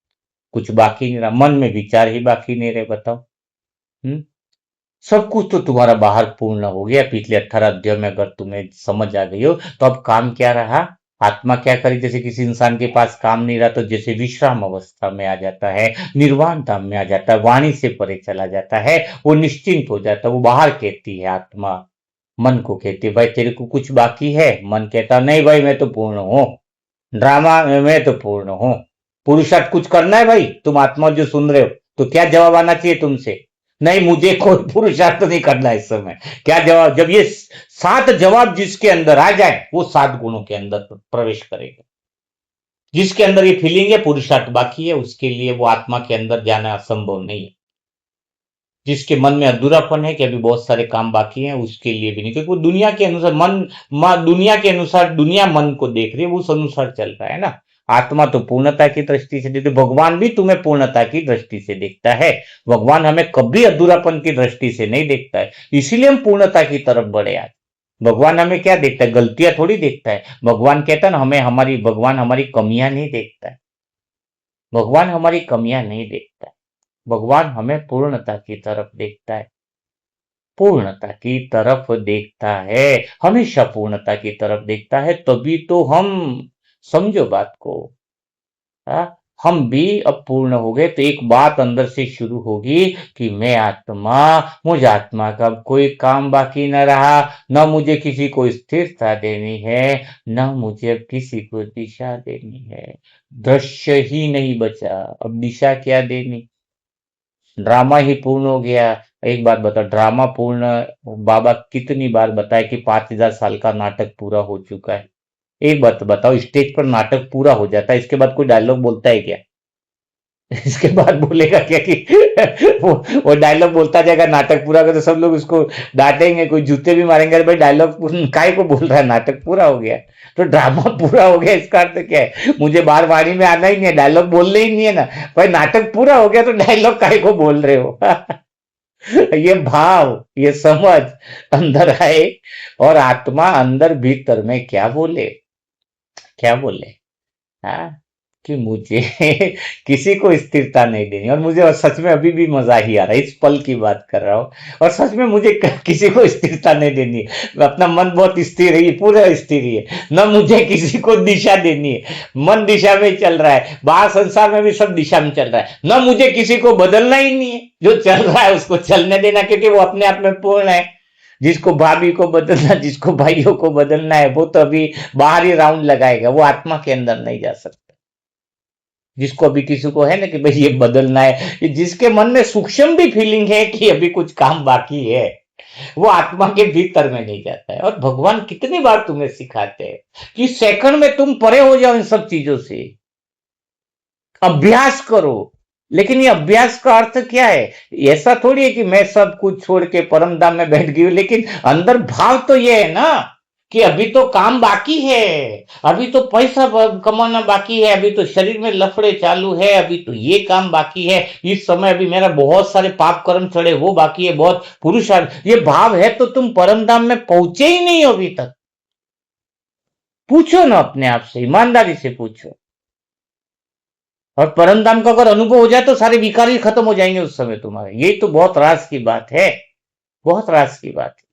कुछ बाकी नहीं रहा, मन में विचार ही बाकी नहीं रहे। बताओ। हम्म सब कुछ तो तुम्हारा बाहर पूर्ण हो गया। पिछले 18 अध्याय में अगर तुम्हें समझ आ गई हो, तो अब काम क्या रहा? आत्मा क्या करे? जैसे किसी इंसान के पास काम नहीं रहा तो जैसे विश्राम अवस्था में आ जाता है, निर्वाण धाम में आ जाता है, वाणी से परे चला जाता है, वो निश्चिंत हो जाता है। वो बाहर कहती है आत्मा, मन को कहती है भाई तेरे को कुछ बाकी है? मन कहता नहीं भाई मैं तो पूर्ण हूँ, ड्रामा में मैं तो पूर्ण हूँ। पुरुषार्थ कुछ करना है भाई? तुम आत्मा जो सुन रहे हो, तो क्या जवाब आना चाहिए तुमसे? नहीं मुझे कोई पुरुषार्थ नहीं करना इस समय। क्या जवाब? जब ये 7 जवाब जिसके अंदर आ जाए, वो 7 गुणों के अंदर प्रवेश करेगा। जिसके अंदर ये फीलिंग है पुरुषार्थ बाकी है, उसके लिए वो आत्मा के अंदर जाना असंभव नहीं है। जिसके मन में अधूरापन है कि अभी बहुत सारे काम बाकी हैं, उसके लिए भी नहीं, क्योंकि वो दुनिया के अनुसार दुनिया के अनुसार दुनिया मन को देख रही है, वो उस अनुसार चल रहा है ना। आत्मा तो पूर्णता की दृष्टि से देखते, भगवान भी तुम्हें पूर्णता की दृष्टि से देखता है। भगवान हमें कभी अधूरापन की दृष्टि से नहीं देखता है, इसीलिए हम पूर्णता की तरफ बढ़े आज। भगवान हमें क्या देखता है? गलतियां थोड़ी देखता है। भगवान कहता है ना, भगवान हमारी कमियां नहीं देखता है। भगवान हमारी कमियां नहीं देखता है। भगवान हमें पूर्णता की तरफ देखता है, पूर्णता की तरफ देखता है, हमेशा पूर्णता की तरफ देखता है। तभी तो हम, समझो बात को, हाँ? हम भी अब पूर्ण हो गए, तो एक बात अंदर से शुरू होगी कि मैं आत्मा, मुझ आत्मा का अब कोई काम बाकी न रहा, न मुझे किसी को स्थिरता देनी है, न मुझे अब किसी को दिशा देनी है। दृश्य ही नहीं बचा, अब दिशा क्या देनी? ड्रामा ही पूर्ण हो गया। एक बात बता, ड्रामा पूर्ण बाबा कितनी बार बताए कि 5,000 साल का नाटक पूरा हो चुका है? एक बात बताओ, स्टेज पर नाटक पूरा हो जाता है, इसके बाद कोई डायलॉग बोलता है क्या? इसके बाद बोलेगा क्या कि वो डायलॉग बोलता जाएगा, नाटक पूरा कर, तो सब लोग उसको डांटेंगे, कोई जूते भी मारेंगे, अरे भाई डायलॉग काय को बोल रहा है, नाटक पूरा हो गया। तो ड्रामा पूरा हो गया इसका अर्थ क्या है? मुझे बार वाणी में आना ही नहीं है, डायलॉग बोलने ही नहीं है ना। भाई नाटक पूरा हो गया तो डायलॉग काय को बोल रहे हो? ये भाव, ये समझ अंदर आए, और आत्मा अंदर भीतर में क्या बोले, क्या बोले? हाँ, कि मुझे किसी को स्थिरता नहीं देनी, और मुझे, और सच में अभी भी मजा ही आ रहा है, इस पल की बात कर रहा हूँ। और सच में मुझे किसी को स्थिरता नहीं देनी है, अपना मन बहुत स्थिर है, ये पूरा स्थिर ही है। न मुझे किसी को दिशा देनी है, मन दिशा में चल रहा है, बाहर संसार में भी सब दिशा में चल रहा है। न मुझे किसी को बदलना ही नहीं है, जो चल रहा है उसको चलने देना, क्योंकि वो अपने आप में पूर्ण है। जिसको भाभी को बदलना, जिसको भाइयों को बदलना है, वो तो अभी बाहर ही राउंड लगाएगा, वो आत्मा के अंदर नहीं जा सकता। जिसको अभी किसी को है ना कि भाई ये बदलना है, ये जिसके मन में सूक्ष्म भी फीलिंग है कि अभी कुछ काम बाकी है, वो आत्मा के भीतर में नहीं जाता है। और भगवान कितनी बार तुम्हें सिखाते हैं कि सेकंड में तुम परे हो जाओ इन सब चीजों से, अभ्यास करो। लेकिन ये अभ्यास का अर्थ क्या है? ऐसा थोड़ी है कि मैं सब कुछ छोड़ के परम धाम में बैठ गई हूं, लेकिन अंदर भाव तो ये है ना कि अभी तो काम बाकी है, अभी तो पैसा कमाना बाकी है, अभी तो शरीर में लफड़े चालू है, अभी तो ये काम बाकी है, इस समय अभी मेरा बहुत सारे पाप कर्म चढ़े वो बाकी है, बहुत पुरुषार्थ, ये भाव है तो तुम परम धाम में पहुंचे ही नहीं हो अभी तक। पूछो ना अपने आप से, ईमानदारी से पूछो। और परम धाम का अगर अनुभव हो जाए तो सारे विकार ही खत्म हो जाएंगे उस समय तुम्हारे। यही तो बहुत राज की बात है, बहुत राज की बात है।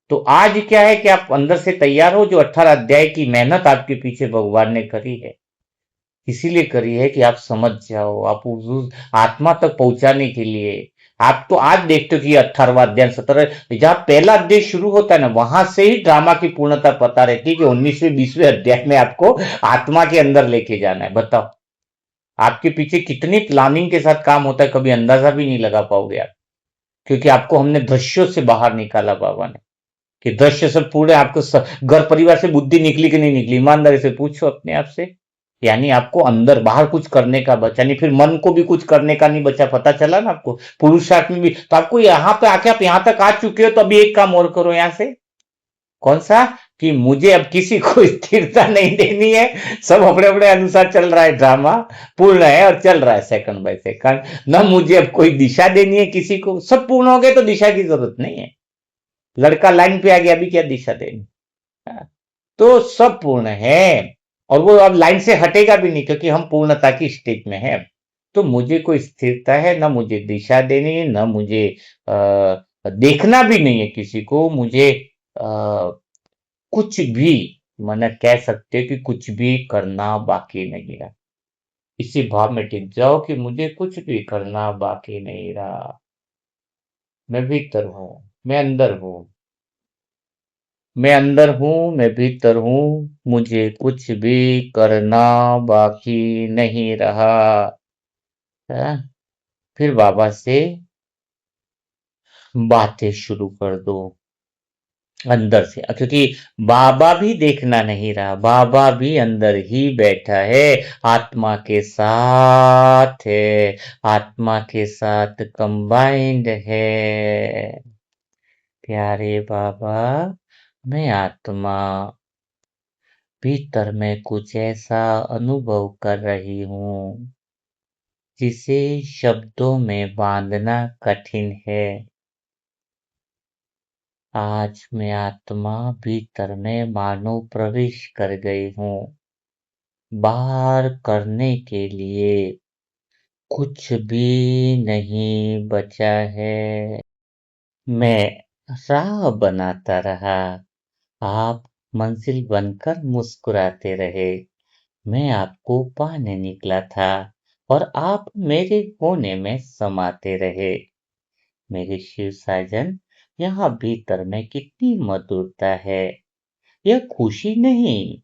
तो आज क्या है कि आप अंदर से तैयार हो, जो 18 अध्याय की मेहनत आपके पीछे भगवान ने करी है, इसीलिए करी है कि आप समझ जाओ, आप उस आत्मा तक पहुंचाने के लिए। आप तो आज देखते हो कि 18वां अध्याय 17, जहां पहला अध्याय शुरू होता है ना, वहां से ही ड्रामा की पूर्णता पता रहती है कि 19वें 20वें अध्याय में आपको आत्मा के अंदर लेके जाना है। बताओ, आपके पीछे कितनी प्लानिंग के साथ काम होता है, कभी अंदाजा भी नहीं लगा पाओगे आप। क्योंकि आपको हमने दृश्यों से बाहर निकाला बाबा ने, कि दृश्य से पूरे आपको घर परिवार से बुद्धि निकली कि नहीं निकली, ईमानदारी से पूछो अपने आप से। यानी आपको अंदर बाहर कुछ करने का बचा नहीं, फिर मन को भी कुछ करने का नहीं बचा। पता चला ना आपको, पुरुषार्थ में भी तो आपको यहाँ पे आके आप यहाँ तक आ चुके हो, तो अभी एक काम और करो यहाँ से। कौन सा? कि मुझे अब किसी को स्थिरता नहीं देनी है, सब अपने अपने अनुसार चल रहा है, ड्रामा पूर्ण है और चल रहा है सेकंड बाय सेकंड। न मुझे अब कोई दिशा देनी है किसी को, सब पूर्ण हो गए तो दिशा की जरूरत नहीं है। लड़का लाइन पे आ गया, अभी क्या दिशा देनी? हाँ, तो सब पूर्ण है। और वो अब लाइन से हटेगा भी नहीं, क्योंकि हम पूर्णता की स्टेज में है। तो मुझे कोई स्थिरता है ना, मुझे दिशा देनी है ना, मुझे देखना भी नहीं है किसी को। मुझे आ, कुछ भी, मैंने कह सकते कि कुछ भी करना बाकी नहीं रहा। इसी भाव में टिक जाओ कि मुझे कुछ भी करना बाकी नहीं रहा। मैं भीतर हूँ, मैं अंदर हूँ, मैं अंदर हूँ, मैं भीतर हूँ, मुझे कुछ भी करना बाकी नहीं रहा। है? फिर बाबा से बातें शुरू कर दो अंदर से, क्योंकि बाबा भी देखना नहीं रहा, बाबा भी अंदर ही बैठा है, आत्मा के साथ है, आत्मा के साथ कंबाइंड है। प्यारे बाबा, मैं आत्मा भीतर में कुछ ऐसा अनुभव कर रही हूँ जिसे शब्दों में बांधना कठिन है। आज मैं आत्मा भीतर में मानो प्रवेश कर गई हूँ। बाहर करने के लिए कुछ भी नहीं बचा है। मैं राह बनाता रहा, आप मंजिल बनकर मुस्कुराते रहे। मैं आपको पाने निकला था और आप मेरे कोने में समाते रहे। मेरे शिव साजन, यहाँ भीतर में कितनी मधुरता है। यह खुशी नहीं,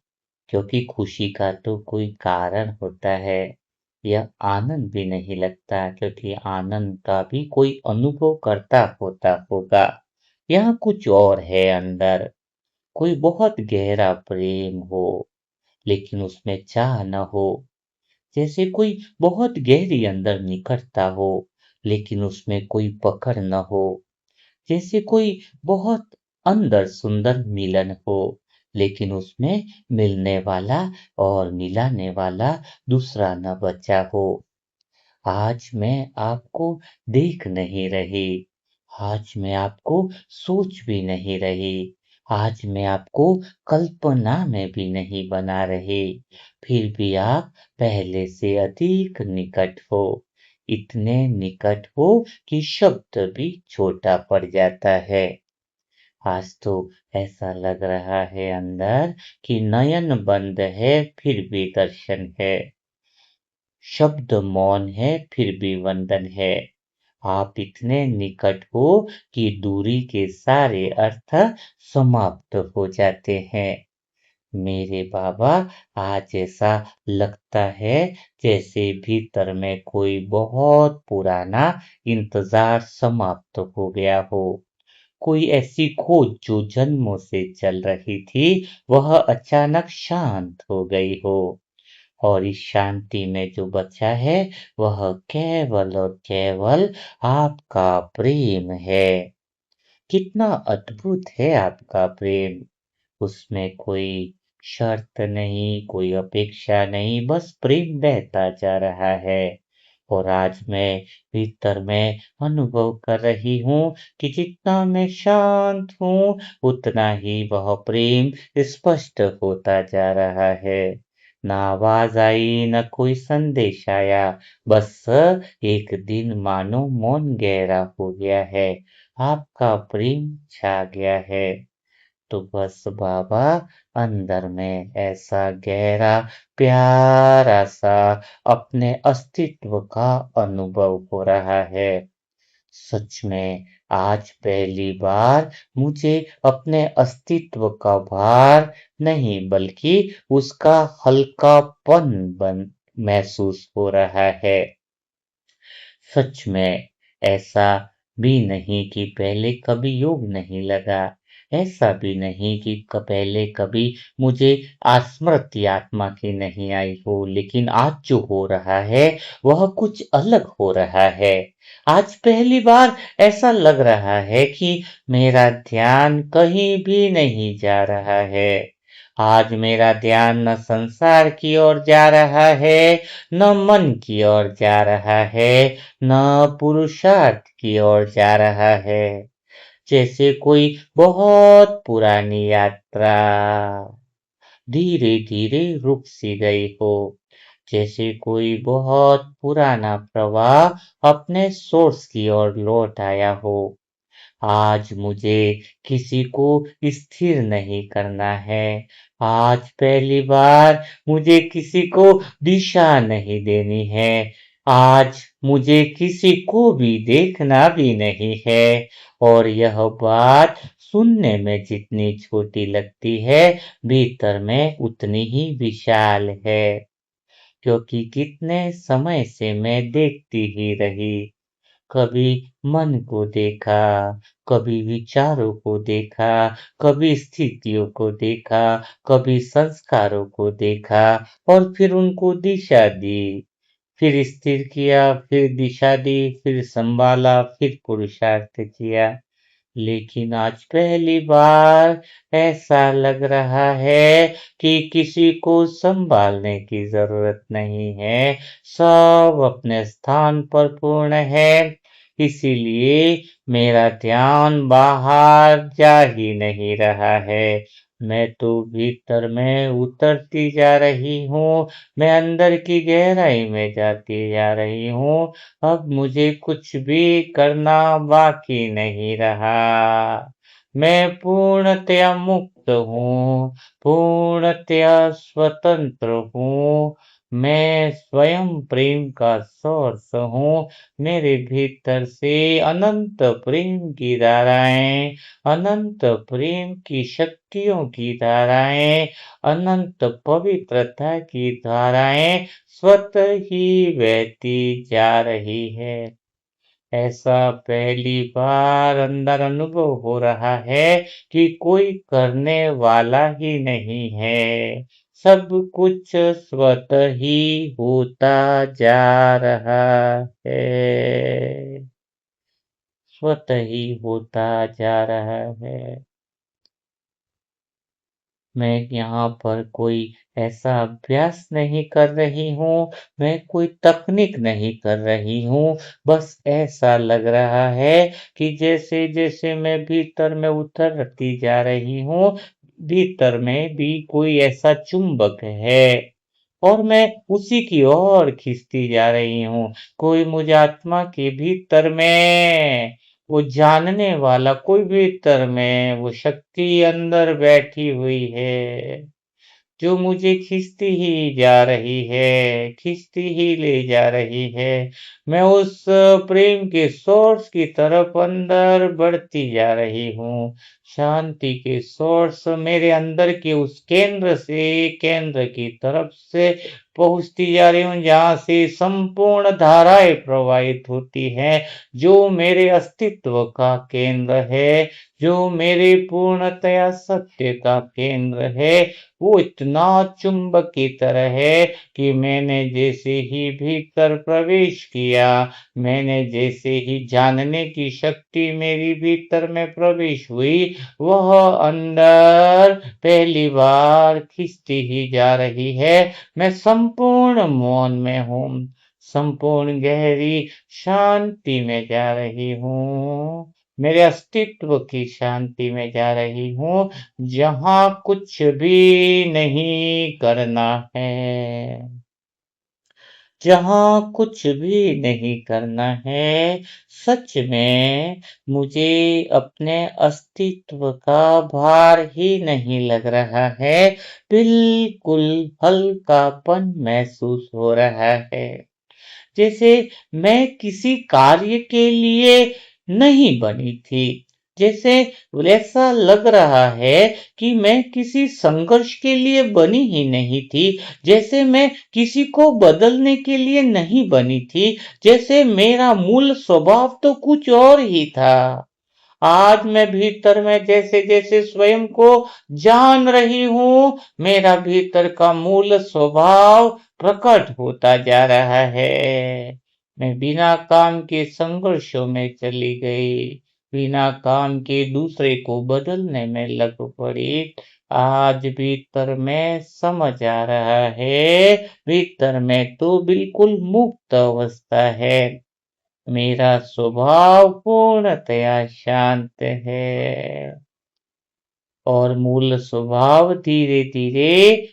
क्योंकि खुशी का तो कोई कारण होता है। यह आनंद भी नहीं लगता, क्योंकि आनंद का भी कोई अनुभव करता होता होगा। यहाँ कुछ और है अंदर, कोई बहुत गहरा प्रेम हो, लेकिन उसमें चाह न हो। जैसे कोई बहुत गहरी अंदर निकटता हो, लेकिन उसमें कोई पकड़ न हो। जैसे कोई बहुत अंदर सुंदर मिलन हो, लेकिन उसमें मिलने वाला और मिलाने वाला दूसरा न बचा हो। आज मैं आपको देख नहीं रही, आज मैं आपको सोच भी नहीं रही, आज मैं आपको कल्पना में भी नहीं बना रही। फिर भी आप पहले से अधिक निकट हो, इतने निकट हो कि शब्द भी छोटा पड़ जाता है। आज तो ऐसा लग रहा है अंदर कि नयन बंद है फिर भी दर्शन है, शब्द मौन है फिर भी वंदन है। आप इतने निकट हो कि दूरी के सारे अर्थ समाप्त हो जाते हैं। मेरे बाबा, आज ऐसा लगता है जैसे भीतर में कोई बहुत पुराना इंतजार समाप्त हो गया हो। कोई ऐसी खोज जो जन्मों से चल रही थी, वह अचानक शांत हो गई हो। और इस शांति में जो बचा है, वह केवल और केवल आपका प्रेम है। कितना अद्भुत है आपका प्रेम! उसमें कोई शर्त नहीं, कोई अपेक्षा नहीं, बस प्रेम बहता जा रहा है। और आज मैं भीतर में अनुभव कर रही हूँ कि जितना मैं शांत हूँ, उतना ही वह प्रेम स्पष्ट होता जा रहा है। ना आवाज आई, न कोई संदेश आया, बस एक दिन मानो मौन गहरा हो गया है, आपका प्रेम छा गया है। तो बस बाबा, अंदर में ऐसा गहरा प्यारा सा अपने अस्तित्व का अनुभव हो रहा है। सच में आज पहली बार मुझे अपने अस्तित्व का भार नहीं, बल्कि उसका हल्कापन बन महसूस हो रहा है। सच में ऐसा भी नहीं कि पहले कभी योग नहीं लगा, ऐसा भी नहीं कि पहले कभी मुझे स्मृति आत्मा की नहीं आई हो, लेकिन आज जो हो रहा है वह कुछ अलग हो रहा है। आज पहली बार ऐसा लग रहा है कि मेरा ध्यान कहीं भी नहीं जा रहा है। आज मेरा ध्यान न संसार की ओर जा रहा है, न मन की ओर जा रहा है, न पुरुषार्थ की ओर जा रहा है। जैसे कोई बहुत पुरानी यात्रा धीरे धीरे रुक सी गई हो। जैसे कोई बहुत पुराना प्रवाह अपने सोर्स की ओर लौट आया हो। आज मुझे किसी को स्थिर नहीं करना है। आज पहली बार मुझे किसी को दिशा नहीं देनी है। आज मुझे किसी को भी देखना भी नहीं है। और यह बात सुनने में जितनी छोटी लगती है, भीतर में उतनी ही विशाल है। क्योंकि कितने समय से मैं देखती ही रही, कभी मन को देखा, कभी विचारों को देखा, कभी स्थितियों को देखा, कभी संस्कारों को देखा, और फिर उनको दिशा दी, फिर स्थिर किया, फिर दिशा दी, फिर संभाला, फिर पुरुषार्थ किया। लेकिन आज पहली बार ऐसा लग रहा है कि किसी को संभालने की जरूरत नहीं है, सब अपने स्थान पर पूर्ण है। इसीलिए मेरा ध्यान बाहर जा ही नहीं रहा है, मैं तो भीतर में उतरती जा रही हूँ, मैं अंदर की गहराई में जाती जा रही हूँ। अब मुझे कुछ भी करना बाकी नहीं रहा। मैं पूर्णतया मुक्त हूँ, पूर्णतया स्वतंत्र हूँ। मैं स्वयं प्रेम का सोर्स हूँ। मेरे भीतर से अनंत प्रेम की धाराएं, अनंत प्रेम की शक्तियों की धाराएं, अनंत पवित्रता की धाराएं स्वतः ही बहती जा रही है। ऐसा पहली बार अंदर अनुभव हो रहा है कि कोई करने वाला ही नहीं है, सब कुछ स्वतः ही होता जा रहा है, स्वतः ही होता जा रहा है। मैं यहाँ पर कोई ऐसा अभ्यास नहीं कर रही हूँ, मैं कोई तकनीक नहीं कर रही हूँ, बस ऐसा लग रहा है कि जैसे-जैसे मैं भीतर में उतरती जा रही हूँ, भीतर में भी कोई ऐसा चुंबक है और मैं उसी की ओर खींचती जा रही हूँ। कोई मुझे आत्मा के भीतर में वो जानने वाला कोई भीतर में वो शक्ति अंदर बैठी हुई है, जो मुझे खींचती ही जा रही है, खींचती ही ले जा रही है। मैं उस प्रेम के सोर्स की तरफ अंदर बढ़ती जा रही हूँ। शांति के सोर्स मेरे अंदर के उस केंद्र से, केंद्र की तरफ से पहुंचती जा रही हूँ, जहाँ से संपूर्ण धाराएं प्रवाहित होती हैं, जो मेरे अस्तित्व का केंद्र है, जो मेरे पूर्णतया सत्य का केंद्र है, वो इतना चुंबक की तरह है कि मैंने जैसे ही भीतर प्रवेश किया, मैंने जैसे ही जानने की शक्ति मेरी भीतर में प्रवेश हुई, वह अंदर पहली बार खिंचती ही जा रही है। मैं संपूर्ण मौन में हूँ, संपूर्ण गहरी शांति में जा रही हूँ, मेरे अस्तित्व की शांति में जा रही हूँ, जहाँ कुछ भी नहीं करना है, जहाँ कुछ भी नहीं करना है। सच में मुझे अपने अस्तित्व का भार ही नहीं लग रहा है, बिल्कुल हल्कापन महसूस हो रहा है, जैसे मैं किसी कार्य के लिए नहीं बनी थी, जैसे ऐसा लग रहा है कि मैं किसी संघर्ष के लिए बनी ही नहीं थी, जैसे मैं किसी को बदलने के लिए नहीं बनी थी, जैसे मेरा मूल स्वभाव तो कुछ और ही था। आज मैं भीतर में जैसे जैसे स्वयं को जान रही हूँ, मेरा भीतर का मूल स्वभाव प्रकट होता जा रहा है। मैं बिना काम के संघर्षों में चली गई, बिना काम के दूसरे को बदलने में लग पड़ी। आज भीतर में समझ आ रहा है, भीतर में तो बिल्कुल मुक्त अवस्था है, मेरा स्वभाव पूर्णतया शांत है और मूल स्वभाव धीरे धीरे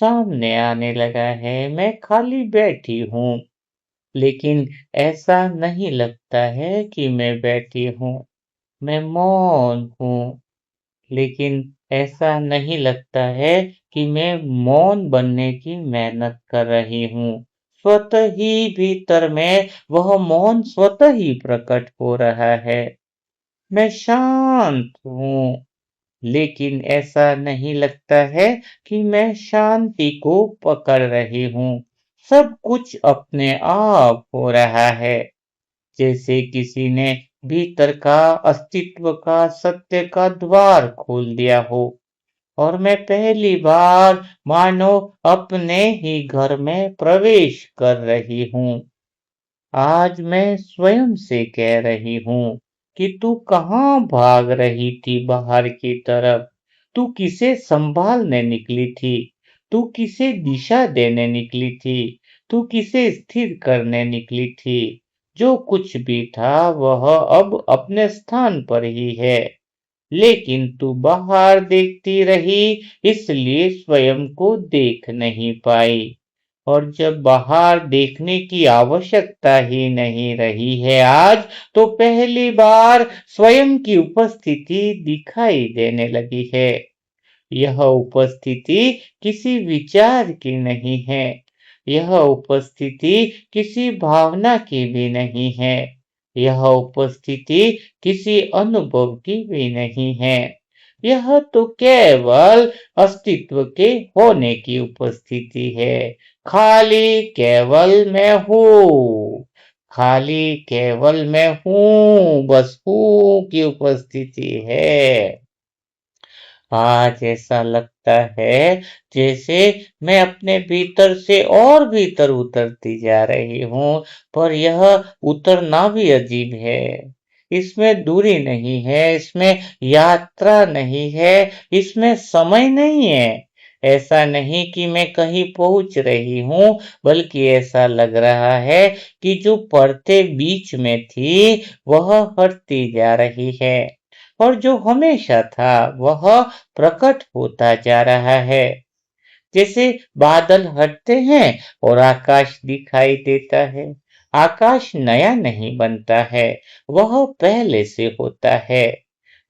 सामने आने लगा है। मैं खाली बैठी हूँ, लेकिन ऐसा नहीं लगता है कि मैं बैठी हूँ। मैं मौन हूँ, लेकिन ऐसा नहीं लगता है कि मैं मौन बनने की मेहनत कर रही हूँ। स्वतः ही भीतर में वह मौन स्वतः ही प्रकट हो रहा है। मैं शांत हूँ, लेकिन ऐसा नहीं लगता है कि मैं शांति को पकड़ रही हूँ। सब कुछ अपने आप हो रहा है, जैसे किसी ने भीतर का अस्तित्व का सत्य का द्वार खोल दिया हो और मैं पहली बार मानो अपने ही घर में प्रवेश कर रही हूँ। आज मैं स्वयं से कह रही हूँ कि तू कहाँ भाग रही थी बाहर की तरफ, तू किसे संभालने निकली थी, तू किसे दिशा देने निकली थी, तू किसे स्थिर करने निकली थी। जो कुछ भी था वह अब अपने स्थान पर ही है, लेकिन तू बाहर देखती रही, इसलिए स्वयं को देख नहीं पाई। और जब बाहर देखने की आवश्यकता ही नहीं रही है आज, तो पहली बार स्वयं की उपस्थिति दिखाई देने लगी है। यह उपस्थिति किसी विचार की नहीं है, यह उपस्थिति किसी भावना की भी नहीं है, यह उपस्थिति किसी अनुभव की भी नहीं है। यह तो केवल अस्तित्व के होने की उपस्थिति है। खाली केवल मैं हूँ, खाली केवल मैं हूँ, बस हूँ की उपस्थिति है। आज ऐसा लगता है जैसे मैं अपने भीतर से और भीतर उतरती जा रही हूँ, पर यह उतरना भी अजीब है। इसमें दूरी नहीं है, इसमें यात्रा नहीं है, इसमें समय नहीं है। ऐसा नहीं कि मैं कहीं पहुंच रही हूँ, बल्कि ऐसा लग रहा है कि जो परतें बीच में थी, वह हटती जा रही है और जो हमेशा था वह प्रकट होता जा रहा है। जैसे बादल हटते हैं और आकाश दिखाई देता है। आकाश नया नहीं बनता है, वह पहले से होता है।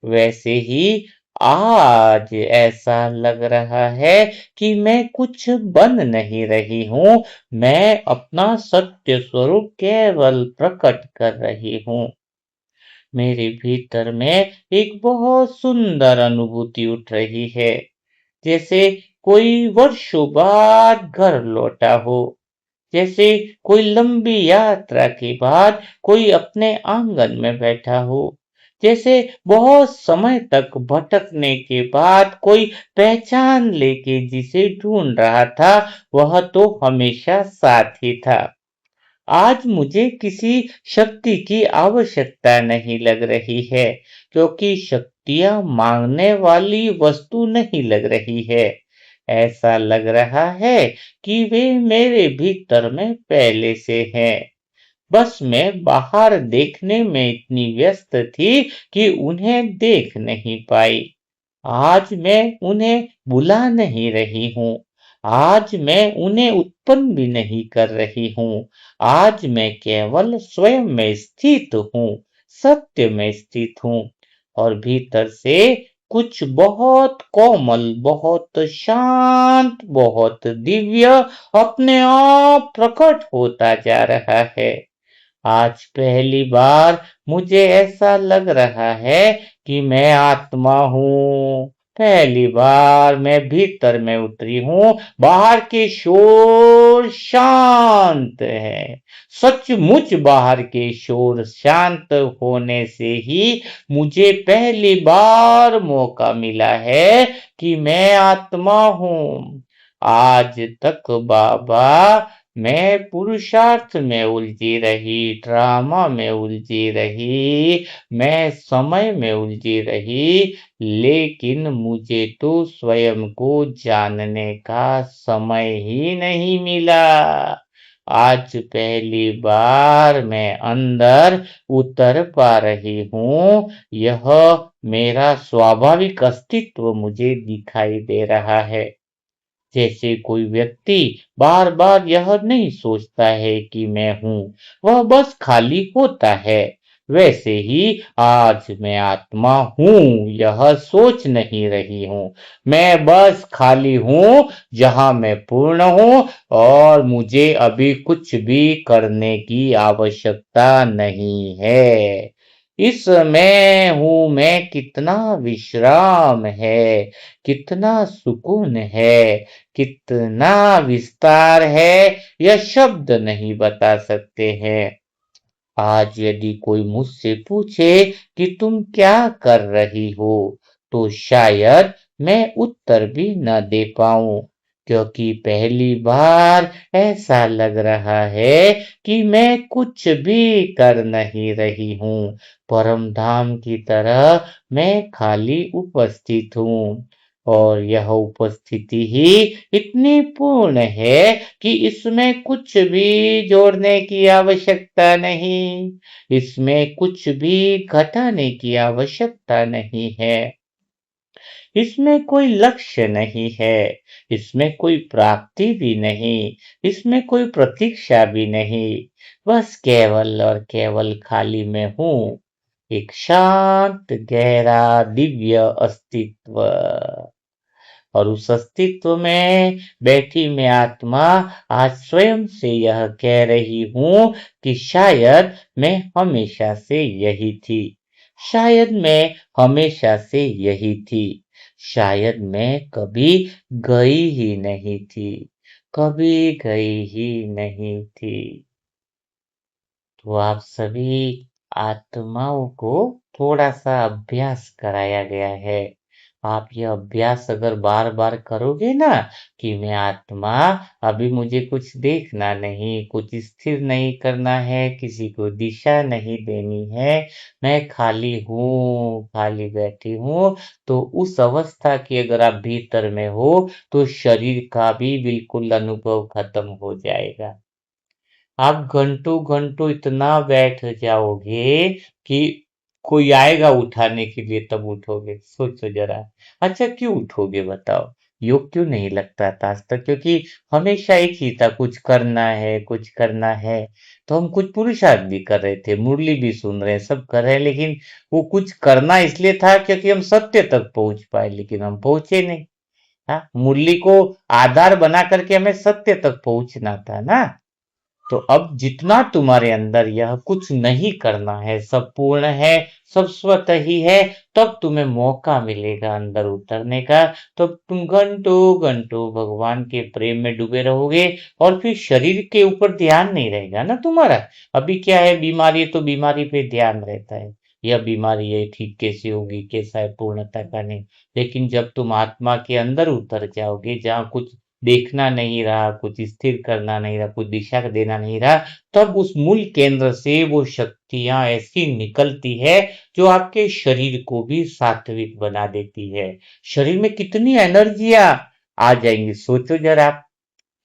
वैसे ही आज ऐसा लग रहा है कि मैं कुछ बन नहीं रही हूँ, मैं अपना सत्य स्वरूप केवल प्रकट कर रही हूँ। मेरे भीतर में एक बहुत सुंदर अनुभूति उठ रही है, जैसे कोई वर्षों बाद घर लौटा हो, जैसे कोई लंबी यात्रा के बाद कोई अपने आंगन में बैठा हो, जैसे बहुत समय तक भटकने के बाद कोई पहचान लेके जिसे ढूंढ रहा था, वह तो हमेशा साथ ही था। आज मुझे किसी शक्ति की आवश्यकता नहीं लग रही है, क्योंकि शक्तियां मांगने वाली वस्तु नहीं लग रही है। ऐसा लग रहा है कि वे मेरे भीतर में पहले से हैं। बस मैं बाहर देखने में इतनी व्यस्त थी कि उन्हें देख नहीं पाई। आज मैं उन्हें बुला नहीं रही हूँ। आज मैं उन्हें उत्पन्न भी नहीं कर रही हूँ। आज मैं केवल स्वयं में स्थित हूँ, सत्य में स्थित हूँ, और भीतर से कुछ बहुत कोमल, बहुत शांत, बहुत दिव्य अपने आप प्रकट होता जा रहा है। आज पहली बार मुझे ऐसा लग रहा है कि मैं आत्मा हूँ। पहली बार मैं भीतर में उतरी हूँ, बाहर के शोर शांत है। सचमुच बाहर के शोर शांत होने से ही मुझे पहली बार मौका मिला है कि मैं आत्मा हूँ। आज तक बाबा मैं पुरुषार्थ में उलझी रही, ड्रामा में उलझी रही, मैं समय में उलझी रही, लेकिन मुझे तो स्वयं को जानने का समय ही नहीं मिला। आज पहली बार मैं अंदर उतर पा रही हूँ। यह मेरा स्वाभाविक अस्तित्व मुझे दिखाई दे रहा है। जैसे कोई व्यक्ति बार बार यह नहीं सोचता है कि मैं हूं, वह बस खाली होता है, वैसे ही आज मैं आत्मा हूं, यह सोच नहीं रही हूं। मैं बस खाली हूं, जहां मैं पूर्ण हूं, और मुझे अभी कुछ भी करने की आवश्यकता नहीं है। इस मैं हूं में कितना विश्राम है, कितना सुकून है, कितना विस्तार है, यह शब्द नहीं बता सकते हैं। आज यदि कोई मुझसे पूछे कि तुम क्या कर रही हो, तो शायद मैं उत्तर भी न दे पाऊं, क्योंकि पहली बार ऐसा लग रहा है कि मैं कुछ भी कर नहीं रही हूँ। परम धाम की तरह मैं खाली उपस्थित हूँ, और यह उपस्थिति ही इतनी पूर्ण है कि इसमें कुछ भी जोड़ने की आवश्यकता नहीं, इसमें कुछ भी घटाने की आवश्यकता नहीं है। इसमें कोई लक्ष्य नहीं है, इसमें कोई प्राप्ति भी नहीं, इसमें कोई प्रतीक्षा भी नहीं। बस केवल और केवल खाली मैं हूँ, एक शांत, गहरा, दिव्य अस्तित्व। और उस अस्तित्व में बैठी मैं आत्मा आज स्वयं से यह कह रही हूँ कि शायद मैं हमेशा से यही थी। शायद मैं हमेशा से यही थी। शायद मैं कभी गई ही नहीं थी। कभी गई ही नहीं थी। तो आप सभी आत्माओं को थोड़ा सा अभ्यास कराया गया है। आप यह अभ्यास अगर बार बार करोगे ना कि मैं आत्मा, अभी मुझे कुछ देखना नहीं, कुछ स्थिर नहीं करना है, किसी को दिशा नहीं देनी है, मैं खाली हूँ, खाली बैठी हूँ, तो उस अवस्था की अगर आप भीतर में हो तो शरीर का भी बिल्कुल अनुभव खत्म हो जाएगा। आप घंटों घंटों इतना बैठ जाओगे कि कोई आएगा उठाने के लिए तब उठोगे। सोचो जरा। अच्छा, क्यों उठोगे बताओ? योग क्यों नहीं लगता था आज तक? क्योंकि हमेशा एक ही था, कुछ करना है, कुछ करना है। तो हम कुछ पुरुषार्थ भी कर रहे थे, मुरली भी सुन रहे हैं, सब कर रहे हैं, लेकिन वो कुछ करना इसलिए था क्योंकि हम सत्य तक पहुंच पाए, लेकिन हम पहुंचे नहीं। हाँ, मुरली को आधार बना करके हमें सत्य तक पहुंचना था ना। तो अब जितना तुम्हारे अंदर यह कुछ नहीं करना है, सब पूर्ण है, सब स्वतः ही है, तब तुम्हें मौका मिलेगा अंदर उतरने का। तो तुम घंटों घंटों भगवान के प्रेम में डूबे रहोगे और फिर शरीर के ऊपर ध्यान नहीं रहेगा ना तुम्हारा। अभी क्या है, बीमारी है तो बीमारी पे ध्यान रहता है, यह बीमारी है ठीक कैसे होगी, कैसा है, पूर्णता का नहीं। लेकिन जब तुम आत्मा के अंदर उतर जाओगे, जहाँ कुछ देखना नहीं रहा, कुछ स्थिर करना नहीं रहा, कुछ दिशा देना नहीं रहा, तब उस मूल केंद्र से वो शक्तियां ऐसी निकलती है जो आपके शरीर को भी सात्विक बना देती है। शरीर में कितनी एनर्जियां आ जाएंगी, सोचो जरा,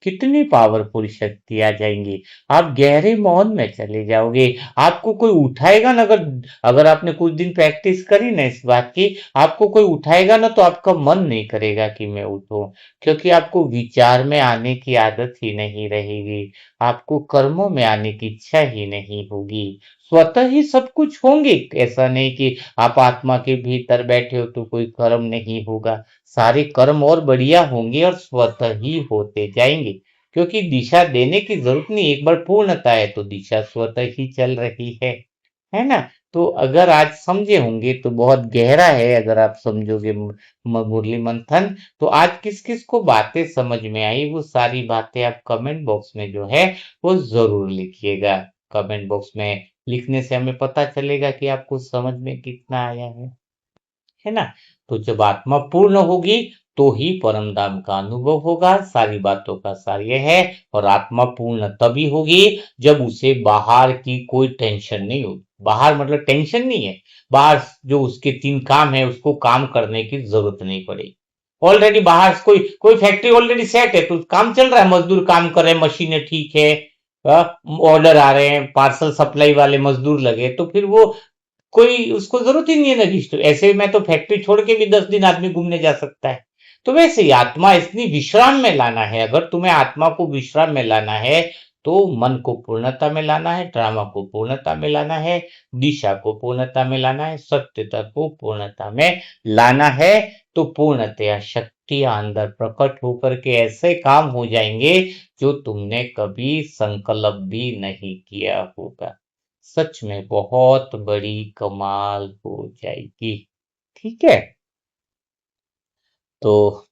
कितनी पावरफुल शक्ति आ जाएंगी। आप गहरे मौन में चले जाओगे, आपको कोई उठाएगा ना, अगर अगर आपने कुछ दिन प्रैक्टिस करी ना इस बात की, आपको कोई उठाएगा ना तो आपका मन नहीं करेगा कि मैं उठूं, क्योंकि आपको विचार में आने की आदत ही नहीं रहेगी, आपको कर्मों में आने की इच्छा ही नहीं होगी। स्वतः ही सब कुछ होंगे, ऐसा नहीं कि आप आत्मा के भीतर बैठे हो तो कोई कर्म नहीं होगा, सारे कर्म और बढ़िया होंगे और स्वतः ही होते जाएंगे, क्योंकि दिशा देने की जरूरत नहीं, एक बार पूर्णता है तो दिशा स्वतः ही चल रही है ना। तो अगर आज समझे होंगे तो बहुत गहरा है, अगर आप समझोगे मुरली मंथन, तो आज किस किस को बातें समझ में आई, वो सारी बातें आप कमेंट बॉक्स में जो है वो जरूर लिखिएगा। कमेंट बॉक्स में लिखने से हमें पता चलेगा कि आपको समझ में कितना आया है ना। तो जब आत्मा पूर्ण होगी तो ही परम धाम का अनुभव होगा, सारी बातों का सार यह है। और आत्मा पूर्ण तभी होगी जब उसे बाहर की कोई टेंशन नहीं होगी, बाहर मतलब टेंशन नहीं है, बाहर जो उसके 3 काम है उसको काम करने की जरूरत नहीं पड़ेगी। ऑलरेडी बाहर कोई कोई फैक्ट्री ऑलरेडी सेट है तो काम चल रहा है, मजदूर काम कर रहे हैं, मशीनें ठीक है, ऑर्डर आ रहे हैं, पार्सल सप्लाई वाले मजदूर लगे, तो फिर वो कोई उसको जरूरत ही नहीं है ना कि ऐसे में तो फैक्ट्री छोड़ के भी 10 दिन आदमी घूमने जा सकता है। तो वैसे ही आत्मा इतनी विश्राम में लाना है, अगर तुम्हें आत्मा को विश्राम में लाना है तो मन को पूर्णता में लाना है, ड्रामा को पूर्णता में लाना है, दिशा को पूर्णता में लाना है, सत्यता को पूर्णता में लाना है। तो पूर्णतया शक्तियां अंदर प्रकट होकर के ऐसे काम हो जाएंगे जो तुमने कभी संकल्प भी नहीं किया होगा। सच में बहुत बड़ी कमाल हो जाएगी। ठीक है, तो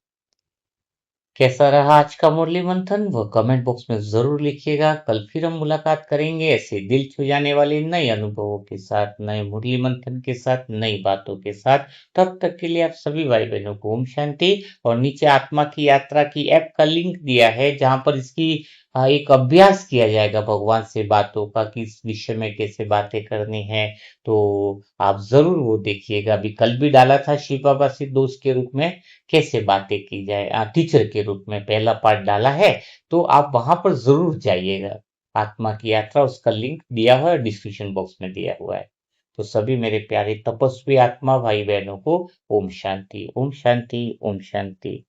कैसा रहा आज का मुरली मंथन, वो कमेंट बॉक्स में जरूर लिखिएगा। कल फिर हम मुलाकात करेंगे ऐसे दिल छू जाने वाले नए अनुभवों के साथ, नए मुरली मंथन के साथ, नई बातों के साथ। तब तक के लिए आप सभी भाई बहनों को ओम शांति। और नीचे आत्मा की यात्रा की ऐप का लिंक दिया है जहां पर इसकी एक अभ्यास किया जाएगा भगवान से बातों का, कि इस विषय में कैसे बातें करनी है। तो आप जरूर वो देखिएगा, अभी कल भी डाला था शिव बाबा से दोस्त के रूप में कैसे बातें की जाए, टीचर के रूप में पहला पार्ट डाला है, तो आप वहां पर जरूर जाइएगा। आत्मा की यात्रा, उसका लिंक दिया हुआ है, डिस्क्रिप्शन बॉक्स में दिया हुआ है। तो सभी मेरे प्यारे तपस्वी आत्मा भाई बहनों को ओम शांति, ओम शांति, ओम शांति।